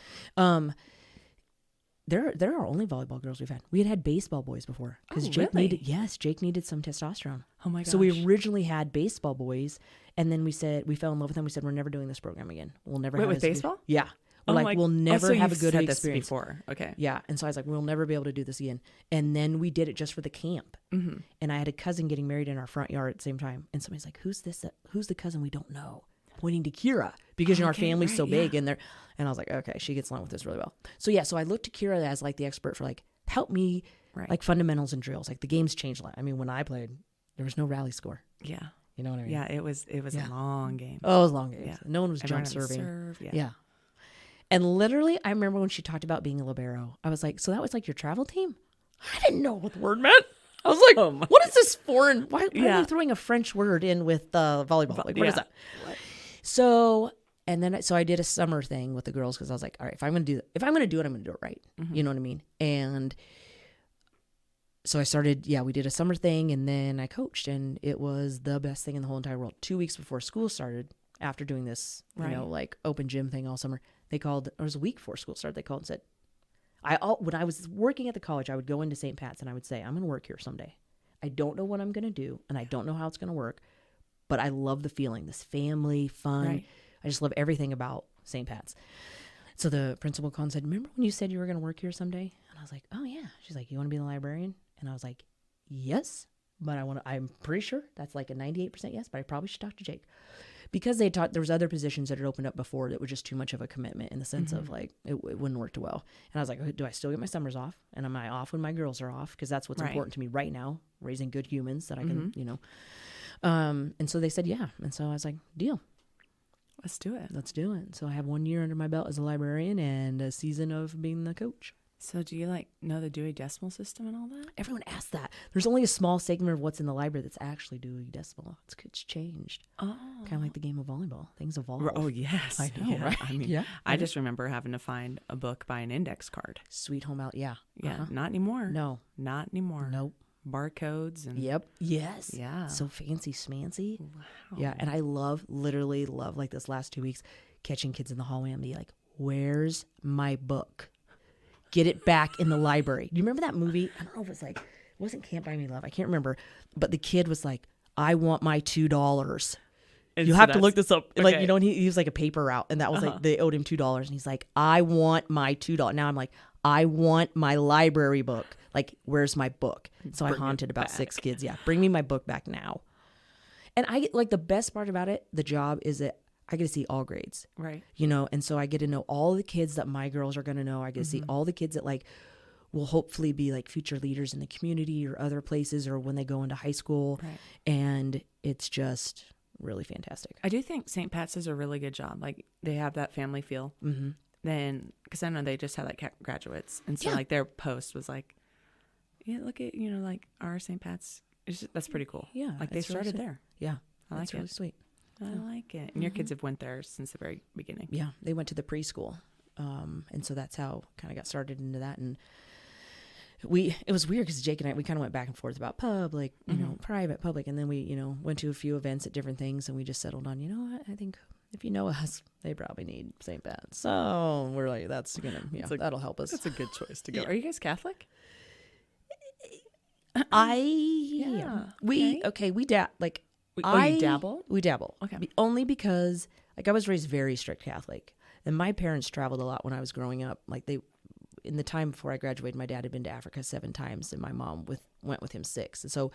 There are only volleyball girls we've had. We had baseball boys before because Jake needed some testosterone. Oh my gosh. So we originally had baseball boys, and then we fell in love with them. We said, we're never doing this program again. We'll never have with baseball? Yeah. We'll never have a good experience. This before. Okay. Yeah. And so I was like, we'll never be able to do this again. And then we did it just for the camp. And I had a cousin getting married in our front yard at the same time. And somebody's like, who's this? Who's the cousin we don't know? Pointing to Kyra, because our family's so big, and I was like, okay, she gets along with this really well. So so I looked to Kyra as like the expert for like, help me, like fundamentals and drills. Like, the game's changed a lot. I mean, when I played, there was no rally score. Yeah. You know what I mean? Yeah, it was a long game. Oh, it was a long game. Yeah. No one was Everyone jump had to serving. serve, Yeah. And literally, I remember when she talked about being a libero, I was like, so that was like your travel team? I didn't know what the word meant. I was like, what is this foreign? Why are you throwing a French word in with volleyball? Like, what is that? So, and then I did a summer thing with the girls because I was like, all right, if I'm going to do it, I'm going to do it right. You know what I mean? And so I started, we did a summer thing, and then I coached, and it was the best thing in the whole entire world. 2 weeks before school started, after doing this, like open gym thing all summer, they called, it was a week before school started, they called and said, when I was working at the college, I would go into St. Pat's and I would say, I'm going to work here someday. I don't know what I'm going to do, and I don't know how it's going to work, but I love the feeling, this family, fun. Right. I just love everything about St. Pat's. So the principal called and said, remember when you said you were going to work here someday? And I was like, oh yeah. She's like, you want to be the librarian? And I was like, yes, but I'm pretty sure that's like a 98% yes, but I probably should talk to Jake. because they taught, there was other positions that had opened up before that were just too much of a commitment in the sense of like, it wouldn't work too well. And I was like, do I still get my summers off? And am I off when my girls are off? Because that's what's important to me right now, raising good humans that I can, you know. And so they said, yeah. And so I was like, deal. Let's do it. Let's do it. So I have 1 year under my belt as a librarian and a season of being the coach. So do you like know the Dewey Decimal System and all that? Everyone asks that. There's only a small segment of what's in the library that's actually Dewey Decimal. It's changed. Oh. Kind of like the game of volleyball. Things evolve. Oh, yes. I know, right? I mean, I just remember having to find a book by an index card. Sweet Home Out. Yeah. Yeah. Not anymore. No. Not anymore. Nope. Barcodes and Yep. Yes. Yeah. So fancy schmancy. Wow. Yeah. And I literally love like this last 2 weeks catching kids in the hallway and be like, where's my book? Get it back in the library. You remember that movie? I don't know if it was like, it wasn't Can't Buy Me Love. I can't remember. But the kid was like, I want my $2. You have to look this up. Okay. Like, you know, and he was like a paper route. And that was like, they owed him $2. And he's like, I want my $2. Now I'm like, I want my library book. Like, where's my book? So I haunted about 6 kids. Yeah. Bring me my book back now. And I like the best part about it, the job is that I get to see all grades. Right. You know, and so I get to know all the kids that my girls are going to know. I get to see all the kids that like will hopefully be like future leaders in the community or other places or when they go into high school. Right. And it's just really fantastic. I do think St. Pat's does a really good job. Like they have that family feel. Mm-hmm. Then, because I know they just had like graduates. And so like their post was like, yeah, look at, you know, like our St. Pat's. That's pretty cool. Yeah. Like they started really there. Yeah. I like that's really sweet. I like it. And your kids have went there since the very beginning. Yeah, they went to the preschool. And so that's how kind of got started into that. And it was weird because Jake and I, we kind of went back and forth about public, you know, private, public. And then we, you know, went to a few events at different things and we just settled on, you know what, I think if you know us, they probably need St. Pat's. So we're like, that's going to, that'll help us. That's a good choice to go. Are you guys Catholic? We dabble? We dabble. Okay. Only because like I was raised very strict Catholic and my parents traveled a lot when I was growing up. Like in the time before I graduated, my dad had been to Africa 7 times and my mom went with him 6. And so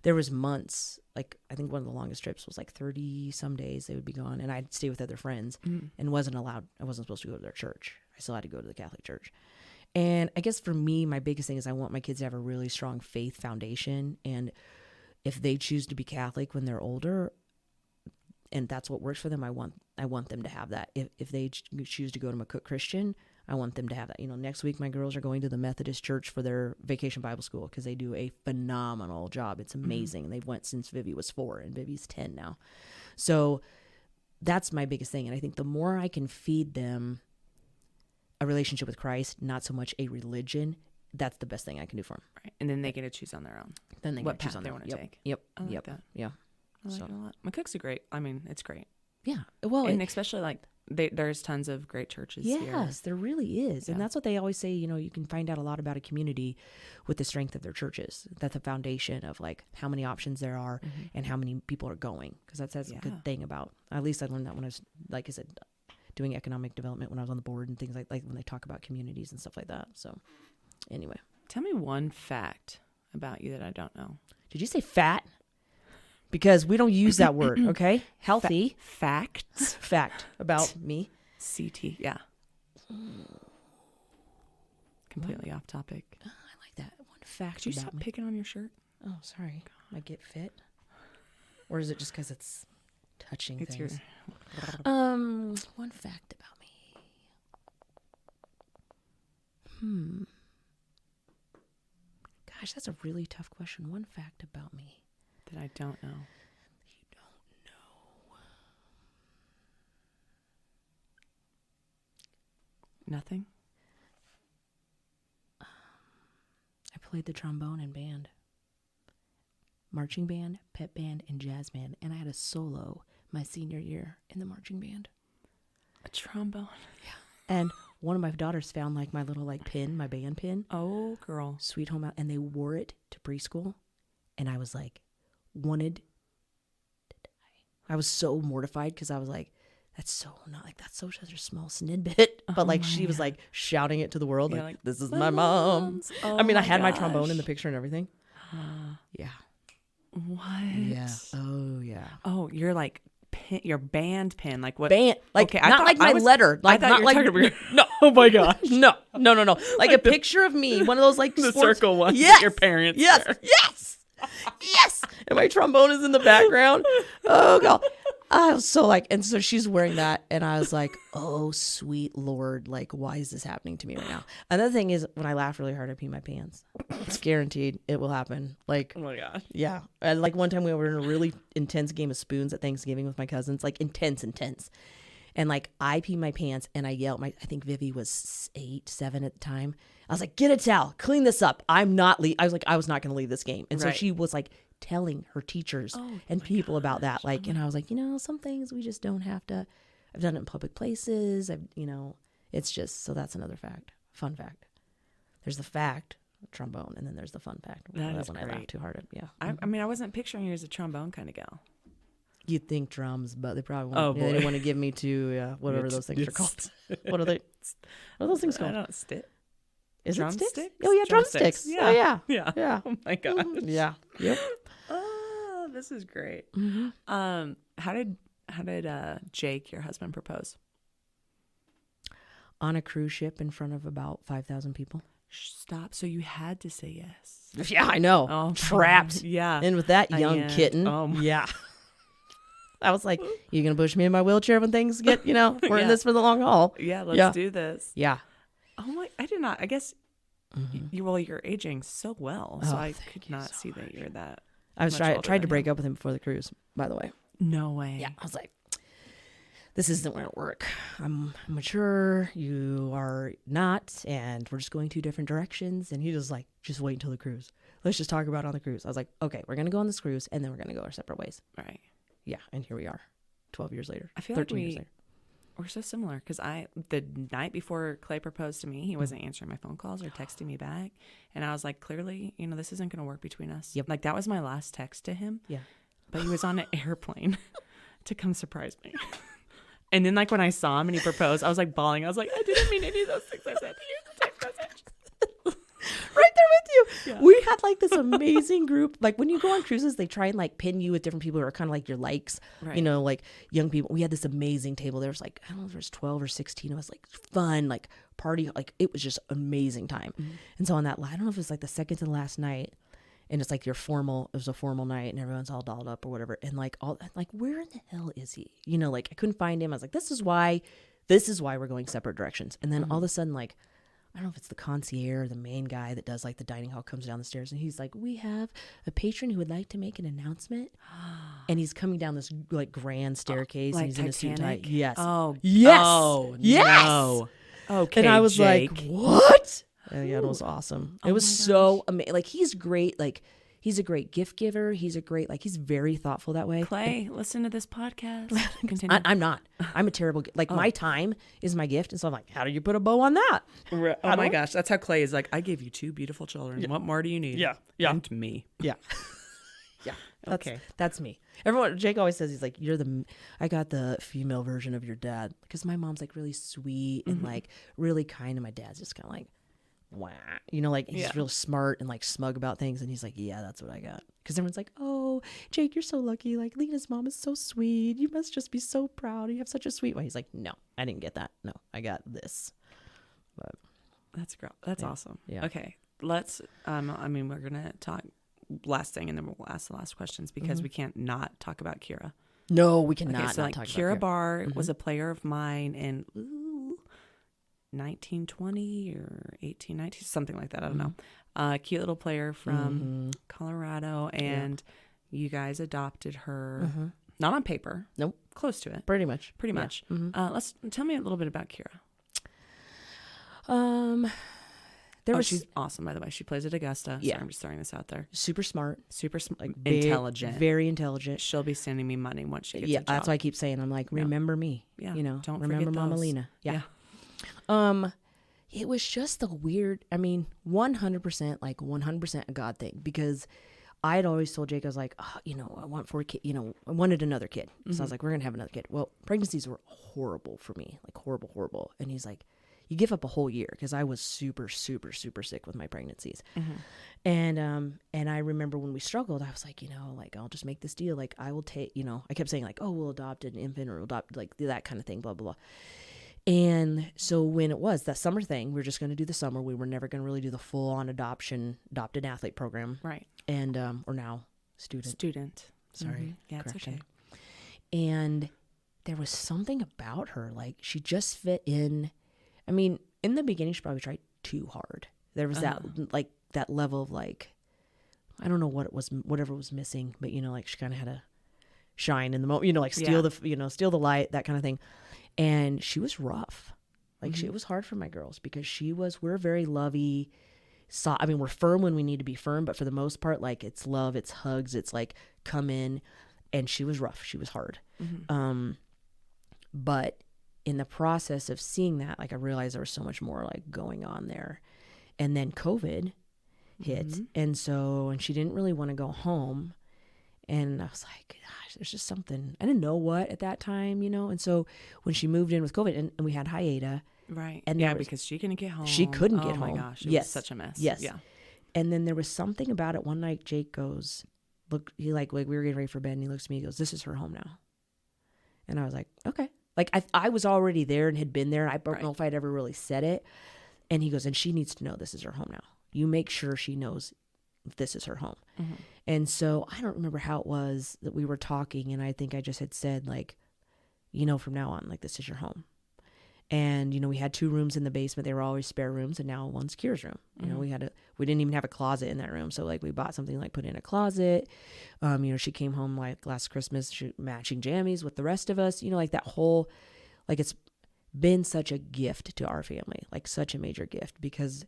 there was months, like I think one of the longest trips was like 30 some days they would be gone and I'd stay with other friends and I wasn't supposed to go to their church. I still had to go to the Catholic church. And I guess for me, my biggest thing is I want my kids to have a really strong faith foundation. And if they choose to be Catholic when they're older, and that's what works for them, I want them to have that. If they choose to go to McCook Christian, I want them to have that. You know, next week my girls are going to the Methodist Church for their vacation Bible school because they do a phenomenal job. It's amazing. They've went since Vivi was 4 and Vivi's 10 now. So that's my biggest thing. And I think the more I can feed them a relationship with Christ, not so much a religion, that's the best thing I can do for them. Right. And then they get to choose on their own. Then they what get to choose path on they their want own. to take. Yep. I like that. Yeah. I like it a lot. McCook's a great. I mean, it's great. Yeah. Well, and especially like there's tons of great churches here. Yes, there really is. And that's what they always say, you know, you can find out a lot about a community with the strength of their churches. That's a foundation of like how many options there are and how many people are going. Because that's a good thing about, at least I learned that when I was, like I said, doing economic development when I was on the board and things like when they talk about communities and stuff like that. So anyway. Tell me one fact about you that I don't know. Did you say fat? Because we don't use that word, okay? Healthy. Facts. Fact about me. CT, yeah. Completely off topic. Oh, I like that. One fact Could you about stop me. picking on your shirt? Oh, sorry. I get fit. Or is it just because it's touching things? One fact about me. Gosh, that's a really tough question. One fact about me that I don't know. You don't know. Nothing? I played the trombone in band. Marching band, pep band, and jazz band. And I had a solo my senior year in the marching band. A trombone? Yeah. And one of my daughters found like my little like pin, my band pin. Oh, girl. Sweet Home Out. And they wore it to preschool. And I was like, wanted to die. I was so mortified because I was like, that's so not like, that's so such a small snidbit. But like she was like shouting it to the world. Like, this is my mom. Oh, I mean, I had my trombone in the picture and everything. Yeah. What? Yeah. Oh, yeah. Oh, you're like pin, your band pin, like what? Band, like okay, not like my letter, like I thought not you were like talking about no. Oh my gosh, no, like a picture of me, one of those like the sports, circle ones. Yes, that your parents. yes, wear. yes, yes. And my trombone is in the background. Oh god. I was so like, and so she's wearing that, and I was like, oh sweet Lord, like why is this happening to me right now? Another thing is when I laugh really hard, I pee my pants. It's guaranteed it will happen. Like, Oh my gosh. yeah. And like one time we were in a really intense game of spoons at Thanksgiving with my cousins, like intense. And like I pee my pants and I yelled, I think Vivi was 8, 7 at the time. I was like, get a towel, clean this up. I was like, I was not going to leave this game. And so she was like telling her teachers and people about that. Like, and I was like, some things we just don't have to. I've done it in public places. It's just, so that's another fact. Fun fact. There's the fact, trombone, and then there's the fun fact. That is when great. I laugh too hard. Yeah. I mean, I wasn't picturing you as a trombone kind of gal. You'd think drums, but they probably won't. Oh, They boy. didn't want to give me to whatever those things are called. What are they? What are those things I called? don't stick. Is it sticks? Drumsticks? Oh yeah, drumsticks. Yeah. Oh yeah. Yeah. Yeah. Oh my gosh. Yeah. Yep. Oh, this is great. Mm-hmm. How did Jake, your husband, propose? On a cruise ship in front of about 5,000 people. Stop. So you had to say yes. Yeah, I know. Oh, trapped. Yeah. And with that young And- kitten. oh my- Yeah. I was like, you gonna push me in my wheelchair when things get, we're in Yeah. this for the long haul. Yeah. Let's do this. Yeah. Oh my! I did not. I guess you're aging so well, so Oh, I thank could you not so see that you're that. I was much older tried to than break him. up with him before the cruise, by the way. No way. Yeah. I was like, this isn't going to work. I'm mature. You are not. And we're just going 2 different directions. And he was like, just wait until the cruise. Let's just talk about it on the cruise. I was like, okay, we're going to go on this cruise and then we're going to go our separate ways. Right. Yeah. And here we are 12 years later. I feel 13 like years later. we're so similar because the night before Clay proposed to me, he wasn't answering my phone calls or texting me back. And I was like, clearly, this isn't going to work between us. Yep. Like that was my last text to him. Yeah. But he was on an airplane to come surprise me. And then like when I saw him and he proposed, I was like bawling. I was like, I didn't mean any of those things I said to you in the text message. Right there with you. Yeah. We had like this amazing group. Like when you go on cruises, they try and like pin you with different people who are kind of like your likes, Right. like young people. We had this amazing table. There was like, I don't know if there was 12 or 16 of us, like fun, like party. Like it was just amazing time. Mm-hmm. And so on that, I don't know if it was like the second to the last night, and it's like it was a formal night and everyone's all dolled up or whatever. And like where in the hell is he? Like I couldn't find him. I was like, this is why we're going separate directions. And then all of a sudden, like, I don't know if it's the concierge or the main guy that does like the dining hall comes down the stairs and he's like, we have a patron who would like to make an announcement. And he's coming down this like grand staircase Like and he's in a suit and tie. Titanic? Yes. Oh. Yes. Oh, Yes. no. Okay, And I was Jake. like, what? Yeah, it was awesome. Oh It was my so amazing. Like he's great. Like he's a great gift giver. He's very thoughtful that way. Clay, listen to this podcast. Continue. I'm not. I'm a terrible. My time is my gift, and so I'm like, how do you put a bow on that? Oh my gosh, that's how Clay is. Like, I gave you 2 beautiful children. What more do you need? Yeah. And me. Yeah, yeah. Okay. That's me. Jake always says he's like, I got the female version of your dad because my mom's like really sweet and like really kind, and my dad's just kind of like, wow, like he's real smart and like smug about things, and he's like, yeah, that's what I got. Because everyone's like, oh, Jake, you're so lucky. Like Lena's mom is so sweet. You must just be so proud. You have such a sweet one. He's like, no, I didn't get that. No, I got this. But That's awesome. Yeah. Okay, let's. We're gonna talk last thing, and then we'll ask the last questions because we can't not talk about Kyra. no, we cannot. Okay, so not like talk Kyra about Barr was a player of mine in 1920 or 1819, something like that. I don't know. Cute little player from Colorado, and you guys adopted her. Not on paper. Nope. Close to it. Pretty much. Pretty much. Let's tell me a little bit about Kyra. She's awesome, by the way. She plays at Augusta. Yeah. Sorry, I'm just throwing this out there. super smart, Super like very- intelligent. very intelligent. She'll be sending me money once she gets Yeah, a job. that's why I keep saying. I'm like, remember me. Yeah, don't remember forget Mama those. Lena. Yeah. It was just a weird. 100% like 100% a God thing, because I had always told Jake, I was like, I want 4 kids. I wanted another kid, so I was like, we're gonna have another kid. Well, pregnancies were horrible for me, like horrible. And he's like, you give up a whole year because I was super, super, super sick with my pregnancies. And I remember when we struggled, I was like, like, I'll just make this deal. Like, I will take, I kept saying like, oh, we'll adopt an infant or we'll adopt like that kind of thing, blah, blah, blah. And so when it was that summer thing, we were just going to do the summer. We were never going to really do the full on adopted athlete program. Right. And, or now student. Sorry. Yeah, it's okay. And there was something about her, like she just fit in. I mean, in the beginning, she probably tried too hard. There was that, like that level of like, I don't know what it was, whatever was missing, but like she kind of had to shine in the moment, like steal steal the light, that kind of thing. And she was rough. Like it was hard for my girls because we're very lovey. I mean, we're firm when we need to be firm, but for the most part, like it's love, it's hugs, it's like come in. And she was rough. She was hard. But in the process of seeing that, like I realized there was so much more like going on there. And then COVID hit. And she didn't really want to go home. And I was like, gosh, there's just something. I didn't know what at that time, And so when she moved in with COVID and we had hiatus. Right. And because she couldn't get home. She couldn't get home. Oh my gosh. It was such a mess. Yes. Yeah. And then there was something about it. One night Jake goes, look, he like we were getting ready for bed and he looks at me, he goes, this is her home now. And I was like, okay. Like I was already there and had been there. I don't know if I'd ever really said it. And he goes, and she needs to know this is her home now. You make sure she knows this is her home. And so I don't remember how it was that we were talking. And I think I just had said like, from now on, like this is your home. And, we had 2 rooms in the basement. They were always spare rooms. And now one's Kyra's room. We didn't even have a closet in that room. So like we bought something like put in a closet. She came home like last Christmas, matching jammies with the rest of us, like that whole, like it's been such a gift to our family, like such a major gift because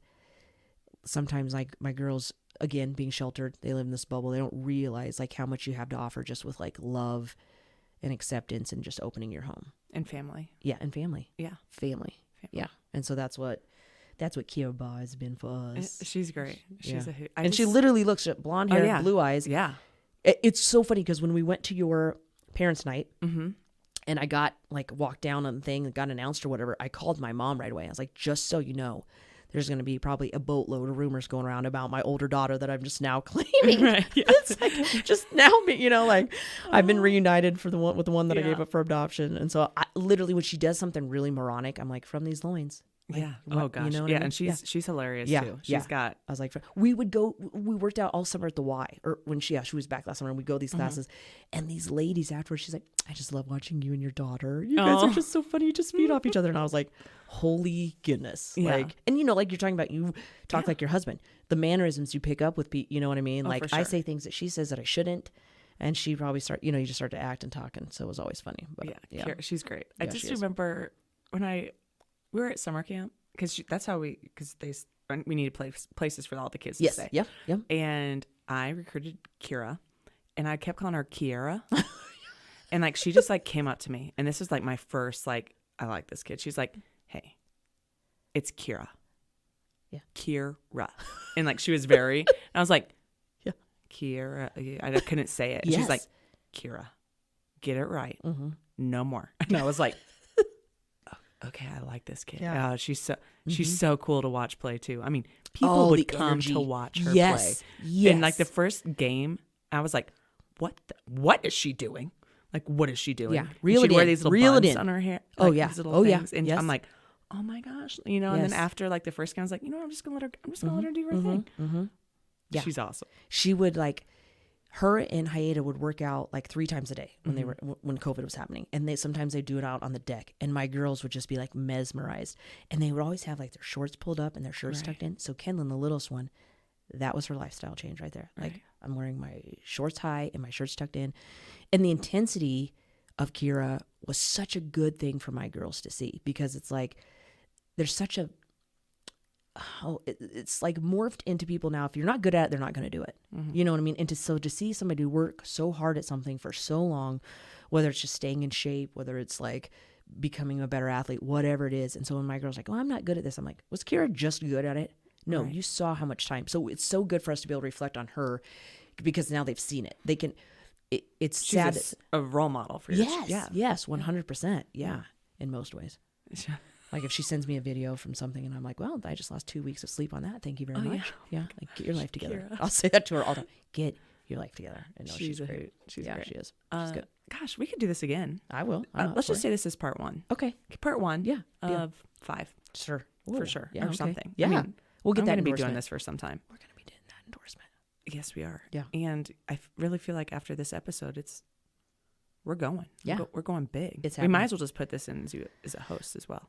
sometimes like my girls, again, being sheltered, they live in this bubble. They don't realize like how much you have to offer just with like love and acceptance and just opening your home. And family. Yeah. And family. Yeah. Family. Yeah. And so that's what Kyra Barr has been for us. She's great. She's she literally looks at blonde hair, blue eyes. Yeah. It's so funny because when we went to your parents' night and I got like walked down on the thing and got announced or whatever, I called my mom right away. I was like, just so you know, there's going to be probably a boatload of rumors going around about my older daughter that I'm just now claiming. Right. Yeah. It's like just now, like I've been reunited with the one that I gave up for adoption. And so I literally, when she does something really moronic, I'm like, from these loins. Like, yeah. Oh gosh. You know what I mean? And she's hilarious too. She's got. I was like, we worked out all summer at the Y, or when she was back last summer, and we go to these classes, and these ladies afterwards, she's like, I just love watching you and your daughter. You guys are just so funny. You just feed off each other. And I was like, holy goodness. Yeah. Like, and like you're talking about, you talk like your husband, the mannerisms you pick up with people, you know what I mean? Like sure. I say things that she says that I shouldn't. And she probably you just start to act and talk. And so it was always funny. But yeah. Kyra, she's great. I Yeah, just remember when we were at summer camp, because that's how we needed places for all the kids to stay. Yep. And I recruited Kyra, and I kept calling her Kiera. And like she just like came up to me, and this is like my first like, I like this kid. She's like, hey, it's Kyra. Yeah. Kyra. And like she was very, and I was like, yeah, Kyra. I couldn't say it. And she's like, Kyra, get it right. No more. And I was like, okay, I like this kid. Yeah. She's so cool to watch play too. I mean, people would come energy to watch her play. Yes. And like the first game, I was like, what is she doing? Like, what is she doing? Yeah. She'd wear these little buns on her hair. Like, these little things. And I'm like, oh my gosh. And then after like the first game, I was like, I'm just going to let her do her thing. Yeah. She's awesome. She would like, her and Hayley would work out like 3 times a day when COVID was happening. And sometimes they'd do it out on the deck. And my girls would just be like mesmerized. And they would always have like their shorts pulled up and their shirts tucked in. So Kenlyn, the littlest one, that was her lifestyle change right there. Like I'm wearing my shorts high and my shirts tucked in. And the intensity of Kyra was such a good thing for my girls to see, because it's like, there's such a, it's like morphed into people now. If you're not good at it, they're not going to do it. You know what I mean? And to see somebody work so hard at something for so long, whether it's just staying in shape, whether it's like becoming a better athlete, whatever it is. And so when my girl's like, oh, I'm not good at this, I'm like, was Kyra just good at it? No, you saw how much time. So it's so good for us to be able to reflect on her, because now they've seen it. They can, it's She's sad. A role model for you. Yes, 100%. Yeah, in most ways. Like if she sends me a video from something and I'm like, well, I just lost 2 weeks of sleep on that. Thank you very much. Yeah. Like, get your life together. Kyra. I'll say that to her all the time. Get your life together. And no, She's she's great. She's yeah, great. she is. She's good. Gosh, we could do this again. I will. Let's just say this is part 1. Okay. Part 1 Yeah. of 5. Sure. For sure. Yeah, or okay. something. Yeah. I mean, we'll get I'm that going to be endorsement. doing this for some time. We're going to be doing that endorsement. Yes, we are. Yeah. And I really feel like after this episode, we're going. Yeah. We're going big. It's we happening. might as well just put this in as a host as well.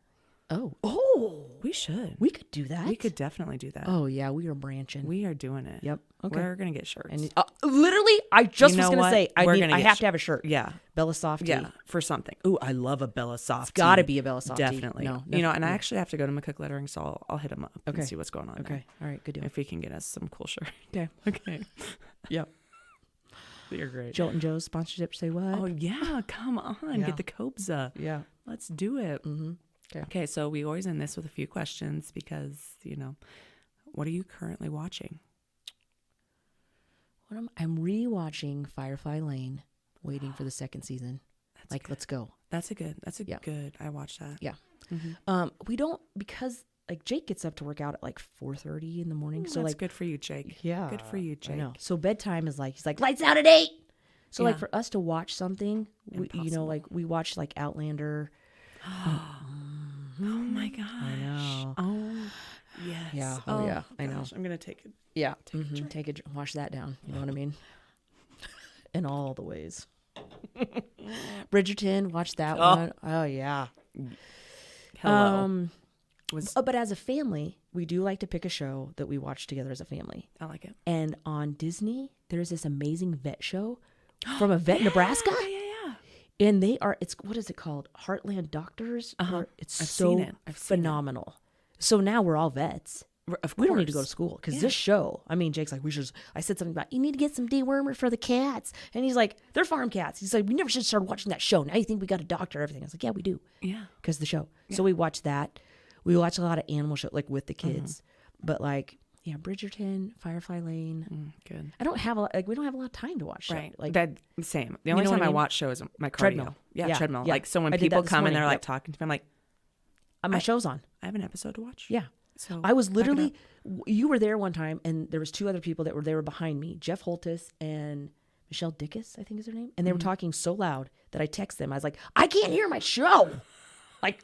Oh. We should. We could do that. We could definitely do that. Oh, yeah. We are branching. We are doing it. Yep. Okay. We're going to get shirts. And literally, I just You was know going to what? say, I get have to have a shirt. Yeah. Bella Softy. Yeah. For something. Ooh, I love a Bella Softy. It's got to be a Bella Softy. Definitely. No, you know, and I actually have to go to McCook Lettering, so I'll hit them up Okay. and see what's going on. Okay. All right. Good deal. If we can get us some cool shirt. Okay. Okay. Yep. You're great. Jolt and Joe's sponsorship. Say what? Oh, yeah. Come on. Yeah. Get the Kobza. Yeah. Let's do it. Mm-hmm. Okay. So we always end this with a few questions because, what are you currently watching? I'm rewatching Firefly Lane, waiting for the second season. Let's go. That's a good. I watched that. Yeah. Mm-hmm. We don't, because Jake gets up to work out at 4:30 in the morning. So that's good for you, Jake. yeah, Good for you, Jake. I know. So bedtime is he's lights out at 8. So Yeah. for us to watch something, Impossible. we watch Outlander. Oh my gosh. I know. Oh yes. Yeah. Oh, yeah. I know. I'm gonna take it. Yeah. Wash that down. You know what I mean? In all the ways. Bridgerton, watch that one. Oh yeah. Hello. But as a family, we do like to pick a show that we watch together as a family. I like it. And on Disney, there's this amazing vet show from a vet in Nebraska. Yeah. And what is it called? Heartland Doctors? Uh-huh. It's I've so seen it. I've seen phenomenal. So now we're all vets. Of We don't need to course. go to school because Yeah. this show, Jake's like, I said something about, you need to get some dewormer for the cats. And he's like, they're farm cats. He's like, we never should start watching that show. Now you think we got a doctor, everything. I was like, yeah, we do. Yeah. Because the show. Yeah. So we watch that. We watch a lot of animal shows, with the kids. But Bridgerton, Firefly Lane. Good. I don't have we don't have a lot of time to watch show. Right. That same. The You only know what time I I mean? watch show is my cardio. Treadmill. Yeah, treadmill. Yeah. So when I did people that this come and morning. they're Yep. talking to me, I'm like, My show's on. I have an episode to watch. Yeah. So I was back it literally, up. you were there one time, and there was 2 other people that were behind me, Jeff Holtis and Michelle Dickus, I think is her name, and they were talking so loud that I texted them. I was like, I can't hear my show.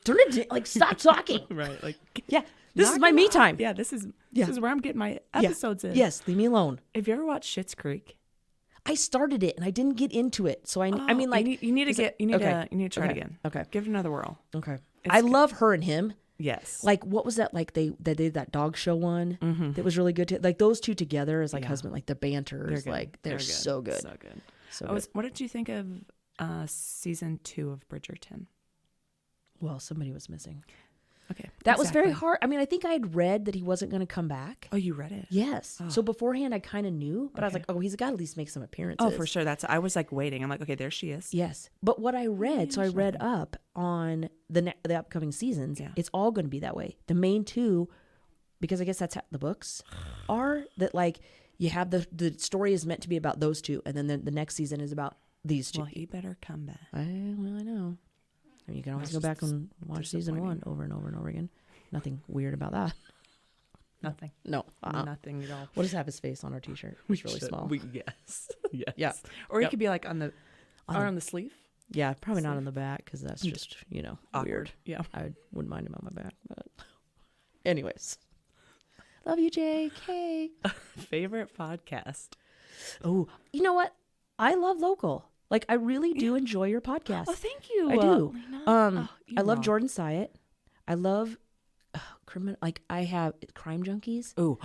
Turn it, stop talking. Right. Yeah, this is knock my it me off. time. Yeah. This is Yeah. where I'm getting my episodes in. Yes, leave me alone. Have you ever watched Schitt's Creek? I started it and I didn't get into it, so you need to try it again. Okay. Give it another whirl. Okay. It's I good. love her and him. Yes. What was that? They did that dog show one that was really good. Those 2 together as husband, the banter is good. they're so good. So good. So good. What did you think of season 2 of Bridgerton? Well, somebody was missing. Okay. That was very exactly. hard. I think I had read that he wasn't going to come back. Oh, you read it? Yes. Oh. So beforehand, I kind of knew, but I was Okay. like, he's got to at least make some appearances. Oh, for sure. I was waiting. I'm like, okay, there she is. Yes. But what I read, so I read up on the upcoming seasons. Yeah. It's all going to be that way. The main 2, because I guess that's how the books are, that you have the story is meant to be about those 2, and then the next season is about these 2. Well, he better come back. I know. You can always That's go back just and watch season 1 over and over and over again. Nothing weird about that. Nothing. No. Nothing at all. We'll just have his face on our T-shirt. It's really small. Yes. Yes. Yeah. Or Yep. it could be on the on the sleeve. Yeah, probably not on the back because that's just, Awkward. weird. Yeah. I wouldn't mind him on my back, but anyways. Love you, Jake. Hey. Favorite podcast? Oh, you know what? I love local. I really do enjoy your podcast. Oh, thank you. I do. Lena. I love Jordan Syatt. I love criminal. I have Crime Junkies. Oh.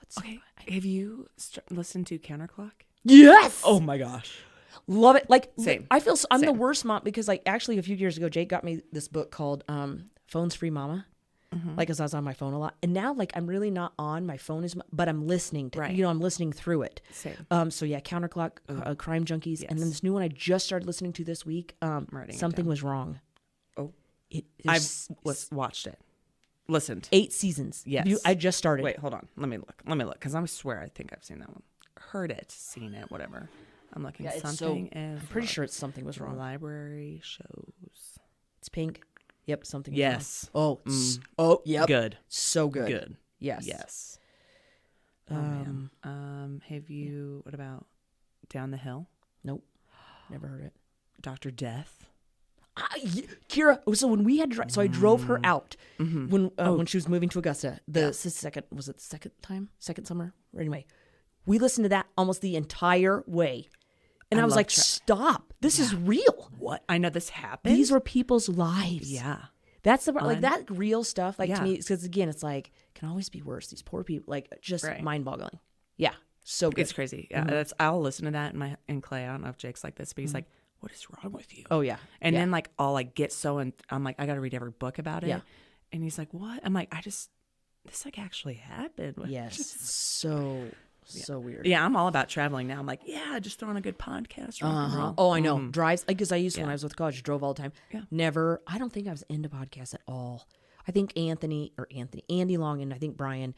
It's Okay. Have you listened to Counterclock? Yes. Oh my gosh. Love it. Same. I feel I'm the Same. worst mom because actually a few years ago Jake got me this book called Phones Free Mama. Because I was on my phone a lot, and now I'm really not on my phone as much, but I'm listening to Right. I'm listening through it. Same. So yeah, Counterclock, Crime Junkies, Yes. and then this new one I just started listening to this week. writing it Something down. Was Wrong. Oh. I've Watched it. Listened. 8 seasons. Yes. I just started. Wait, hold on. Let me look. Because I swear I think I've seen that one. Heard it, seen it, whatever. I'm looking. Yeah, it's Something I'm pretty sure it's Something Was Wrong. Library shows. It's pink. Yep, something. Yes. Yep. Good. So good. Good. Yes. Yes. Oh, man. Have you, what about Down the Hill? Nope. Never heard it. Dr. Death? Kyra, so when we had so I drove her out when she was moving to Augusta. Second summer. Anyway, we listened to that almost the entire way, and I was like, "Stop! This is real. What? I know this happened. These were people's lives. Yeah, that's the like that real stuff. Like Yeah. to me, because again, it's like can always be worse. These poor people, like just mind-boggling. Yeah, so good. it's crazy. Yeah, I'll listen to that in Clay. I don't know if Jake's like this, but he's like, "What is wrong with you?" Oh yeah, And then like I'll like get I'm like, I got to read every book about it. Yeah. And he's like, "What?" I'm like, this like actually happened. yes, so weird. Yeah, I'm all about traveling now. I'm like, yeah, just throw on a good podcast. Rock and roll. Oh, I know. Drives, because I used to when I was with college, drove all the time. Yeah. Never, I don't think I was into podcasts at all. I think Andy Long, and I think Brian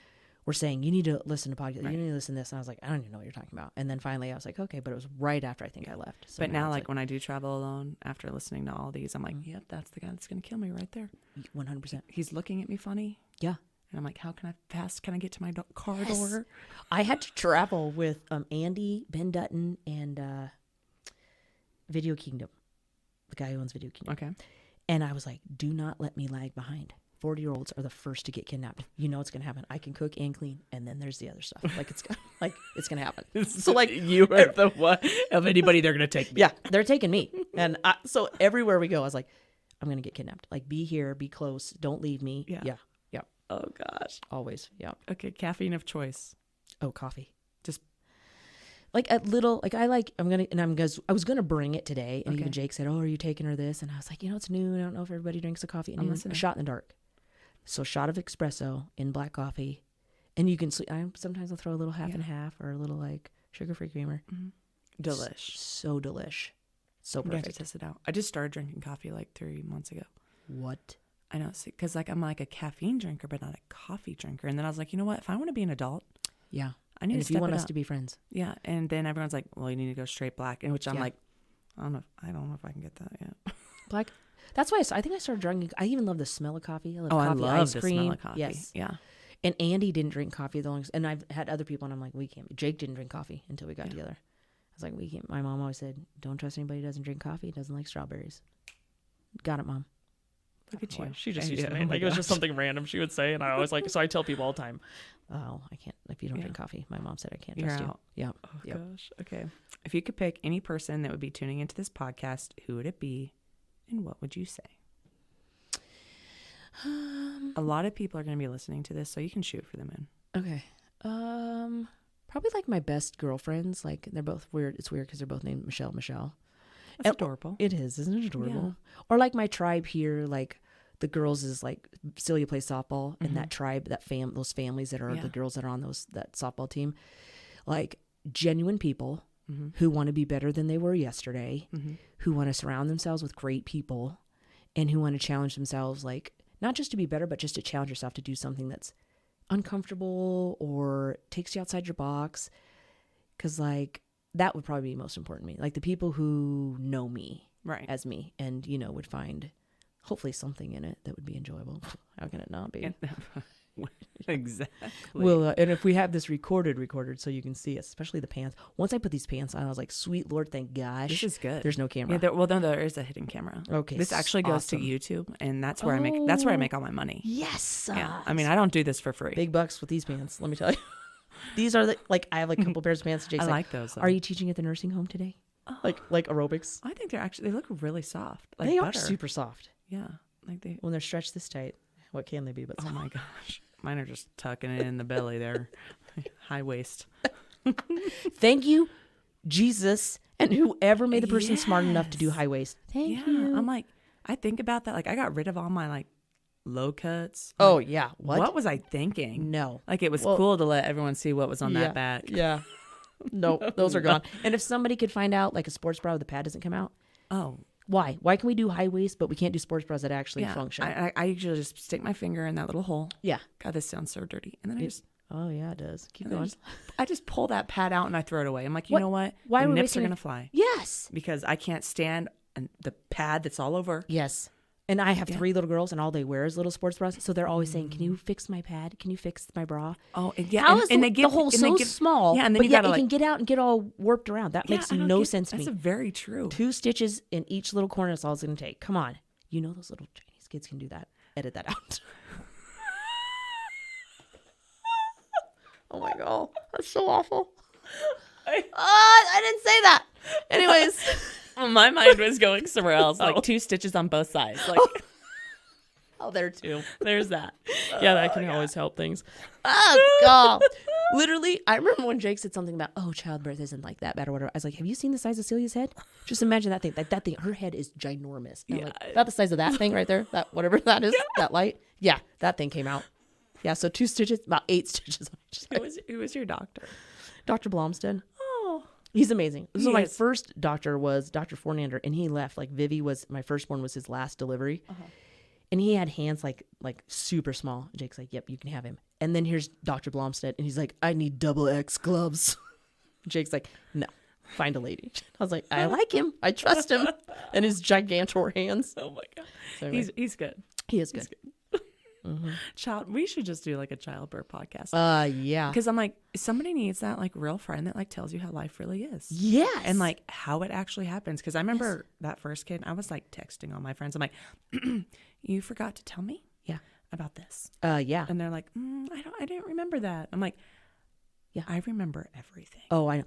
were saying, you need to listen to podcasts. You need to listen to this. And I was like, I don't even know what you're talking about. And then finally I was like, okay, but it was right after I think I left. So But now, like when I do travel alone, after listening to all these, I'm like, yep, that's the guy that's going to kill me right there. 100%. He's looking at me funny. Yeah. And I'm like, how fast can I get to my car door? I had to travel with Andy, Ben Dutton, and Video Kingdom, the guy who owns Video Kingdom. Okay. And I was like, do not let me lag behind. 40-year-olds are the first to get kidnapped. You know it's going to happen. I can cook and clean, and then there's the other stuff. Like it's going to happen. So like you are the one of anybody they're going to take me. Yeah, they're taking me. And so everywhere we go, I was like, I'm going to get kidnapped. Like be here, be close, don't leave me. Yeah. Yeah. Oh gosh. Always. Yeah. Okay. Caffeine of choice. Oh, coffee. Just like a little, like I was going to bring it today. And even Jake said, oh, are you taking her this? And I was like, it's noon. I don't know if everybody drinks a coffee. And a shot in the dark. So a shot of espresso in black coffee. And you can, sometimes I'll throw a little half and half or a little like sugar-free creamer. delish. So delish. So I'm going to perfect. test it out. I just started drinking coffee like 3 months ago. What? I know, because like I'm like a caffeine drinker, but not a coffee drinker. And then I was like, you know what? If I want to be an adult, Yeah. I need And to if you step want it us up. to be friends. Yeah, and then everyone's like, well, you need to go straight black, and which I'm Yeah. like, I don't know if I can get that yet. Black. That's why I think I started drinking. I even love the smell of coffee. I love I coffee, love ice the cream. smell of coffee. Yes. Yeah. And Andy didn't drink coffee the longest. And I've had other people, and I'm like, we can't. Jake didn't drink coffee until we got together. I was like, we can't. My mom always said, don't trust anybody who doesn't drink coffee. Doesn't like strawberries. Got it, Mom. Look at you. She just used to Yeah, me. oh my Like it was just gosh. something random she would say, and I always like. So I tell people all the time. Oh, I can't. If you don't drink coffee, my mom said I can't You're trust out. you. Yeah. Oh Yep. gosh. Okay. If you could pick any person that would be tuning into this podcast, who would it be, and what would you say? A lot of people are going to be listening to this, so you can shoot for them in. Okay. Probably like my best girlfriends. Like they're both weird. It's weird because they're both named Michelle. That's adorable. It is, isn't it adorable? Or like my tribe here, like the girls is like Celia plays softball, and that tribe, those families that are the girls that are on that softball team, like genuine people who want to be better than they were yesterday, who want to surround themselves with great people, and who want to challenge themselves, like not just to be better, but just to challenge yourself to do something that's uncomfortable or takes you outside your box. Because like that would probably be most important to me. Like the people who know me Right. as me and, would find hopefully something in it that would be enjoyable. How can it not be? Exactly. Well, and if we have this recorded so you can see it, especially the pants. Once I put these pants on, I was like, sweet Lord, thank gosh. This is good. There's no camera. Yeah, there is a hidden camera. Okay, This actually goes to awesome. YouTube, and that's where I make all my money. Yes. Yeah. I mean, I don't do this for free. Big bucks with these pants, let me tell you. These are I have like a couple pairs of pants. Jake's I like those, though. Are you teaching at the nursing home today? Like aerobics? I think they look really soft. Like They butter. are super soft. Yeah. Like they. When they're stretched this tight, what can they be but Oh soft? my gosh. Mine are just tucking it in the belly there. High waist. Thank you, Jesus, and whoever made the person smart enough to do high waist. Thank you. I'm like, I think about that. Like, I got rid of all my like low cuts. Oh Like, yeah. What was I thinking? No. Like, it was cool to let everyone see what was on that back. Yeah. No, those are gone. And if somebody could find out, like a sports bra with the pad doesn't come out, Oh, why? Why can we do high waist, but we can't do sports bras that actually yeah. function? I usually just stick my finger in that little hole. Yeah. God, this sounds so dirty. And then I just. Oh yeah, it does. Keep and then going. I just pull that pad out and I throw it away. I'm like, you What? know what? Why the are we nips are wasting going it? to fly. Yes. Because I can't stand the pad that's all over. Yes. And I have 3 little girls, and all they wear is little sports bras. So they're always saying, "Can you fix my pad? Can you fix my bra?" Oh, yeah. How is and the, they get the hole and they so get- small? Yeah, and then but you yet gotta it like can get out and get all warped around. That makes I don't no get- sense to me. That's very true. 2 stitches in each little corner is all it's going to take. Come on. You know those little Chinese kids can do that. Edit that out. Oh my God. That's so awful. I didn't say that. Anyways. Well, my mind was going somewhere else, like 2 stitches on both sides. Like, Oh, there too. there's that. Yeah, that can always help things. Oh God. Literally, I remember when Jake said something about, childbirth isn't like that bad or whatever. I was like, have you seen the size of Celia's head? Just imagine that thing. Like that thing, her head is ginormous. And I'm like, about the size of that thing right there, that whatever that is, that light. Yeah, that thing came out. Yeah, so 2 stitches, about 8 stitches on each side. Who was your doctor? Dr. Blomstead. Oh, He's amazing. So He my is. first doctor was Dr. Fornander, and he left. Like Vivi was, my firstborn was his last delivery. And he had hands like super small. Jake's like, yep, you can have him. And then here's Dr. Blomstead, and he's like, I need XX gloves. Jake's like, no, find a lady. I was like, I like him. I trust him. And his gigantor hands. oh my God. So anyway, He's good. he is good. We should just do like a childbirth podcast. Yeah. Because I'm like, somebody needs that like real friend that like tells you how life really is. Yes. And like how it actually happens. Because I remember that first kid, I was like texting all my friends. I'm like, you forgot to tell me about this. Yeah. And they're like, I didn't remember that. I'm like, Yeah. I remember everything. Oh, I know.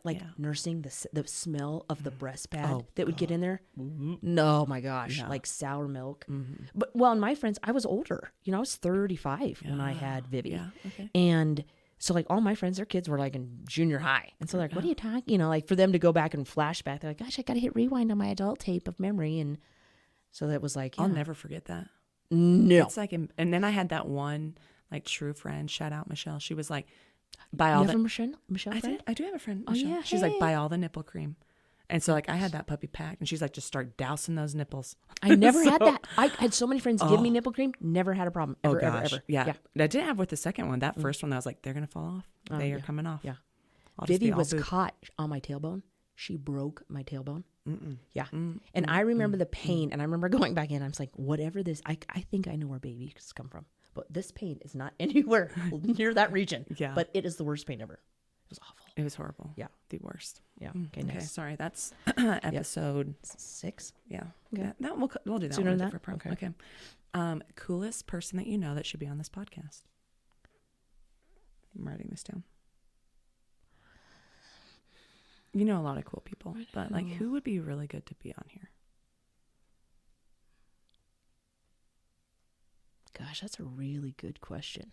Like Yeah. nursing, the smell of the breast pad Oh, that would get in there. No, oh my gosh. Like sour milk. But well, and my friends, I was older. I was 35 when I had Vivi. Yeah. Okay. And so like all my friends, their kids were like in junior high. And so they're like, what are you talking? Like for them to go back and flashback, they're like, gosh, I got to hit rewind on my adult tape of memory. And so that was like, I'll never forget that. no. It's like, and then I had that one like true friend, shout out Michelle. She was like, buy You all have the, a Michelle friend? I do have a friend. Oh, Michelle. yeah, She's like, hey. buy all the nipple cream. And so like I had that puppy packed and she's like, just start dousing those nipples. I never had So- that. I had so many friends give me nipple cream. Never had a problem. Ever, Oh gosh. ever. Yeah. I did have with the second one. That first one, I was like, they're going to fall off. They are coming off. Yeah. I'll just be Vivi all was boob. caught on my tailbone. She broke my tailbone. Yeah. And I remember the pain. And I remember going back in. I was like, whatever this, I think I know where babies come from. But this pain is not anywhere near that region. Yeah. But it is the worst pain ever. It was awful. It was horrible. Yeah. The worst. Yeah. Okay, Okay. next. Sorry. That's episode. 6. Yeah. Okay. That we'll do that Sooner one than a different that? part. Okay. Coolest person that you know that should be on this podcast. I'm writing this down. You know a lot of cool people, but like who would be really good to be on here? Gosh, that's a really good question.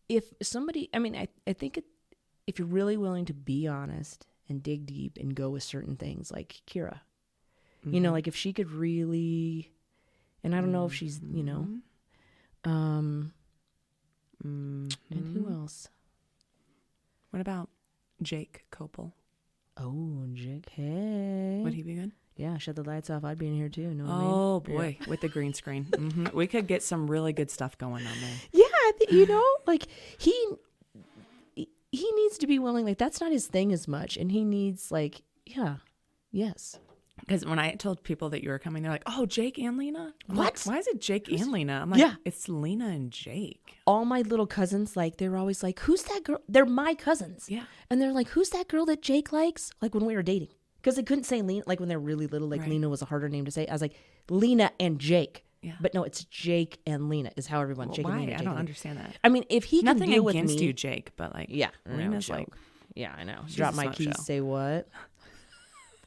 If somebody, I think if you're really willing to be honest and dig deep and go with certain things, like Kyra, like if she could really, and I don't know if she's, and who else? What about Jake Koebel? Oh, Jake, hey. Would he be good? Yeah, shut the lights off. I'd be in here too. Know what I mean? Oh boy, with the green screen. We could get some really good stuff going on there. Yeah, like he needs to be willing. Like that's not his thing as much, and he needs like, yes. Because when I told people that you were coming, they're like, "Oh, Jake and Lena." I'm What? like, why is it Jake and Lena? I'm like, Yeah. it's Lena and Jake. All my little cousins, like they're always like, "Who's that girl?" They're my cousins, Yeah. and they're like, "Who's that girl that Jake likes?" Like when we were dating, because they couldn't say Lena. Like when they're really little, like Right. Lena was a harder name to say. I was like, Lena and Jake. Yeah. But no, it's Jake and Lena is how everyone. Well, Jake why? and Lena. I Jake don't and Lena. understand that. I mean, if he can Nothing deal with against me, you, Jake, but like, yeah, Lena's no, like, joke. Yeah, I know. She's Drop a my smart keys. show. Say what?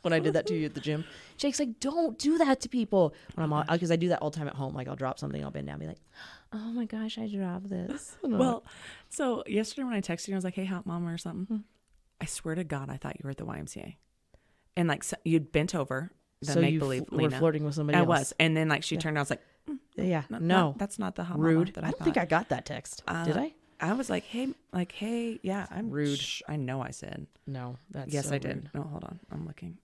When I did that to you at the gym, Jake's like, "Don't do that to people." When I'm all, because I do that all the time at home. Like I'll drop something, I'll bend down, and be like, "Oh my gosh, I dropped this." And I'm well, so yesterday when I texted you, I was like, "Hey, hot mama" or something. Hmm. I swear to God, I thought you were at the YMCA, and like so, you'd bent over the so make you believe were Lena. flirting with somebody I else. was, and then like she turned, I was like, Yeah. no, No. that's not the hot Rude. mama that I I don't thought. think I got that text. Did I? I was like, hey, yeah, I'm Rude. I know I said. No. That's Yes, so I did. rude. No, hold on, I'm looking.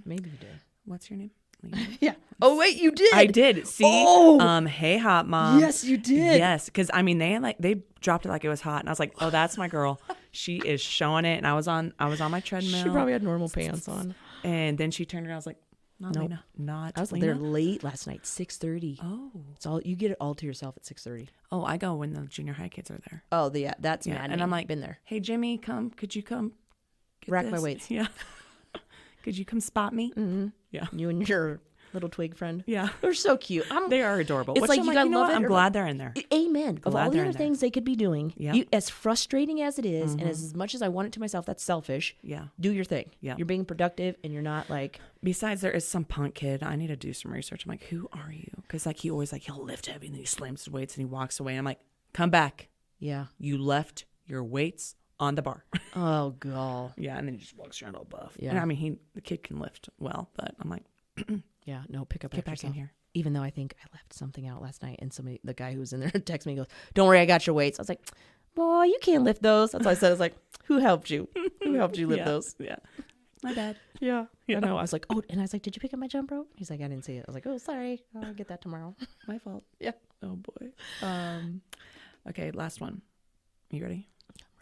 Maybe you did. What's your name? Lena. Yeah. Oh wait, you did. I did. See, Oh! hey, hot mom. Yes, you did. Yes, because I mean they dropped it like it was hot, and I was like, oh, that's my girl. She is showing it, and I was on my treadmill. She probably had normal pants on. And then she turned around. I was like, "Not Nope. Lena, not I was Lena." there late last night, 6:30. Oh, It's all you get it all to yourself at 6:30. oh, I go when the junior high kids are there. Oh, yeah, that's Yeah, maddening. and I'm like, been there. "Hey, Jimmy, could you come get Rack my this?" weights. Yeah. Could you come spot me? Mm-hmm. Yeah. You and your little twig friend. Yeah. They're so cute. They are adorable. It's Which like I'm you gotta know love what? it I'm or- glad they're in there. Amen. Of Glad all the they're other in there. things they could be doing, Yep. as frustrating as it is, and as much as I want it to myself, that's selfish. Yeah. Do your thing. Yeah. You're being productive, and you're not like, Besides, there is some punk kid. I need to do some research. I'm like, who are you? Because like he always like he'll lift heavy and then he slams his weights and he walks away. And I'm like, come back. yeah. You left your weights on the bar. Oh, God. Yeah, and then he just walks around all buff. Yeah. And I mean, the kid can lift well, but I'm like, Yeah. No, pick up get after back in yourself. here. Even though I think I left something out last night, and the guy who was in there texted me and goes, "Don't worry, I got your weights." I was like, "Boy, you can't lift those." That's what I said. I was like, "Who helped you? Who helped you lift Yeah, those?" Yeah. My bad. Yeah. Yeah. I know. I was like, "Oh," and I was like, "Did you pick up my jump rope?" He's like, "I didn't see it." I was like, "Oh, sorry. I'll get that tomorrow." My fault. Yeah. Oh boy. Okay, last one. You ready?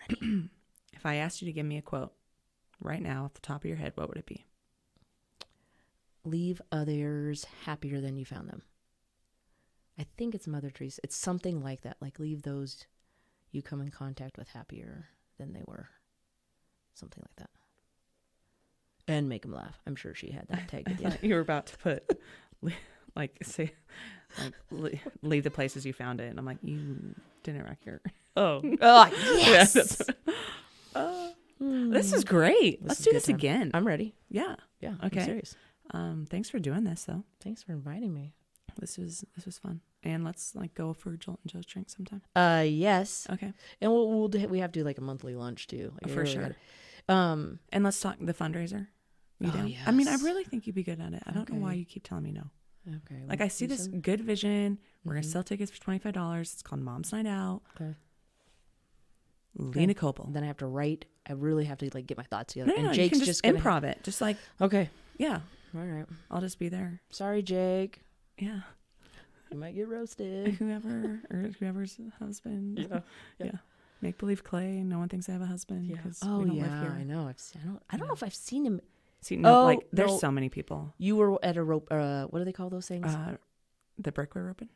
Ready. If I asked you to give me a quote right now off the top of your head, what would it be? Leave others happier than you found them. I think it's Mother Teresa. It's something like that. Like, leave those you come in contact with happier than they were. Something like that. And make them laugh. I'm sure she had that tagged at the end. You were about to put, leave the places you found it. And I'm like, you didn't wreck your. Oh. Oh, Yeah, yes. This is great. Let's is do good this time. again. I'm ready. Yeah. Yeah. Okay. I'm serious. Thanks for doing this, though. Thanks for inviting me. This was fun. And let's go for Jolt and Joe's drink sometime. Yes. Okay. And we have to do like a monthly lunch too. Like, I For really sure. gotta- And let's talk the fundraiser. You Oh, down? I mean, I yes. really think you'd be good at it. I don't know Okay. why you keep telling me no. Okay. Like, I see this good vision. We're going to Mhm. sell tickets for $25. It's called Mom's Night Out. Okay. Lena Koebel. Then I have to write. I really have to like get my thoughts together. No, and you Jake's can just gonna improv it. Just like, Okay. yeah, All right. I'll just be there. Sorry, Jake. Yeah. You might get roasted. Whoever's husband. Yeah. Make believe Clay. No one thinks I have a husband because Oh we don't yeah. live here. I know. I don't know if I've seen him. See, no, Oh, like there's no. so many people. You were at a rope. What do they call those things? The brick we're open.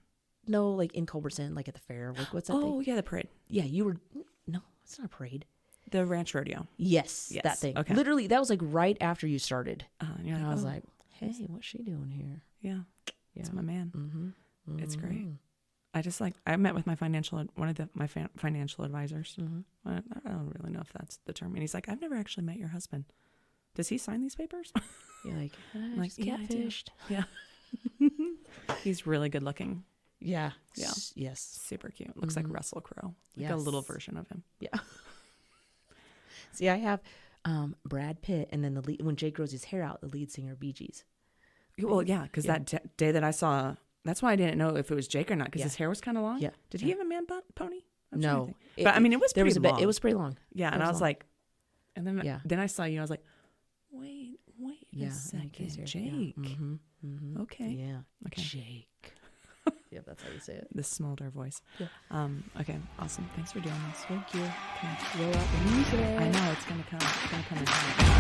No, like in Culbertson, like at the fair. Like what's that Oh thing? yeah, the parade. Yeah, you were. No, it's not a parade. The ranch rodeo. Yes, Yes, that thing. okay. Literally, that was like right after you started. And you're And like, I was oh, like, hey, what's she doing here? yeah, Yeah. it's my man. Mm-hmm. It's great. I met with my financial advisors. Mm-hmm. I don't really know if that's the term. And he's like, I've never actually met your husband. Does he sign these papers? You're like, I'm like, just yeah, I do. catfished. Yeah. He's really good looking. Yeah. Yeah. Yes. Super cute. Looks like Russell Crowe. Like a Yes. little version of him. Yeah. See, I have Brad Pitt, and then the lead, when Jake grows his hair out, the lead singer Bee Gees. Well, yeah, because Yeah. that day that I saw, that's why I didn't know if it was Jake or not, because Yeah. his hair was kind of long. Yeah. Did he have a man pony? I'm trying to No, think. But I mean, it was there pretty was a bit. long. It was pretty long. Yeah, and was I was long. like, and then Yeah. then I saw you. I was like, wait Yeah, a like second, his hair. Jake. Yeah. Mm-hmm. Mm-hmm. Okay. Yeah. Okay. Jake. Yeah, that's how you say it. The smolder voice. Yeah. Okay. Awesome. Thanks for doing this. Thank you. Okay. Roll out the music. I know it's gonna come. It's gonna come in.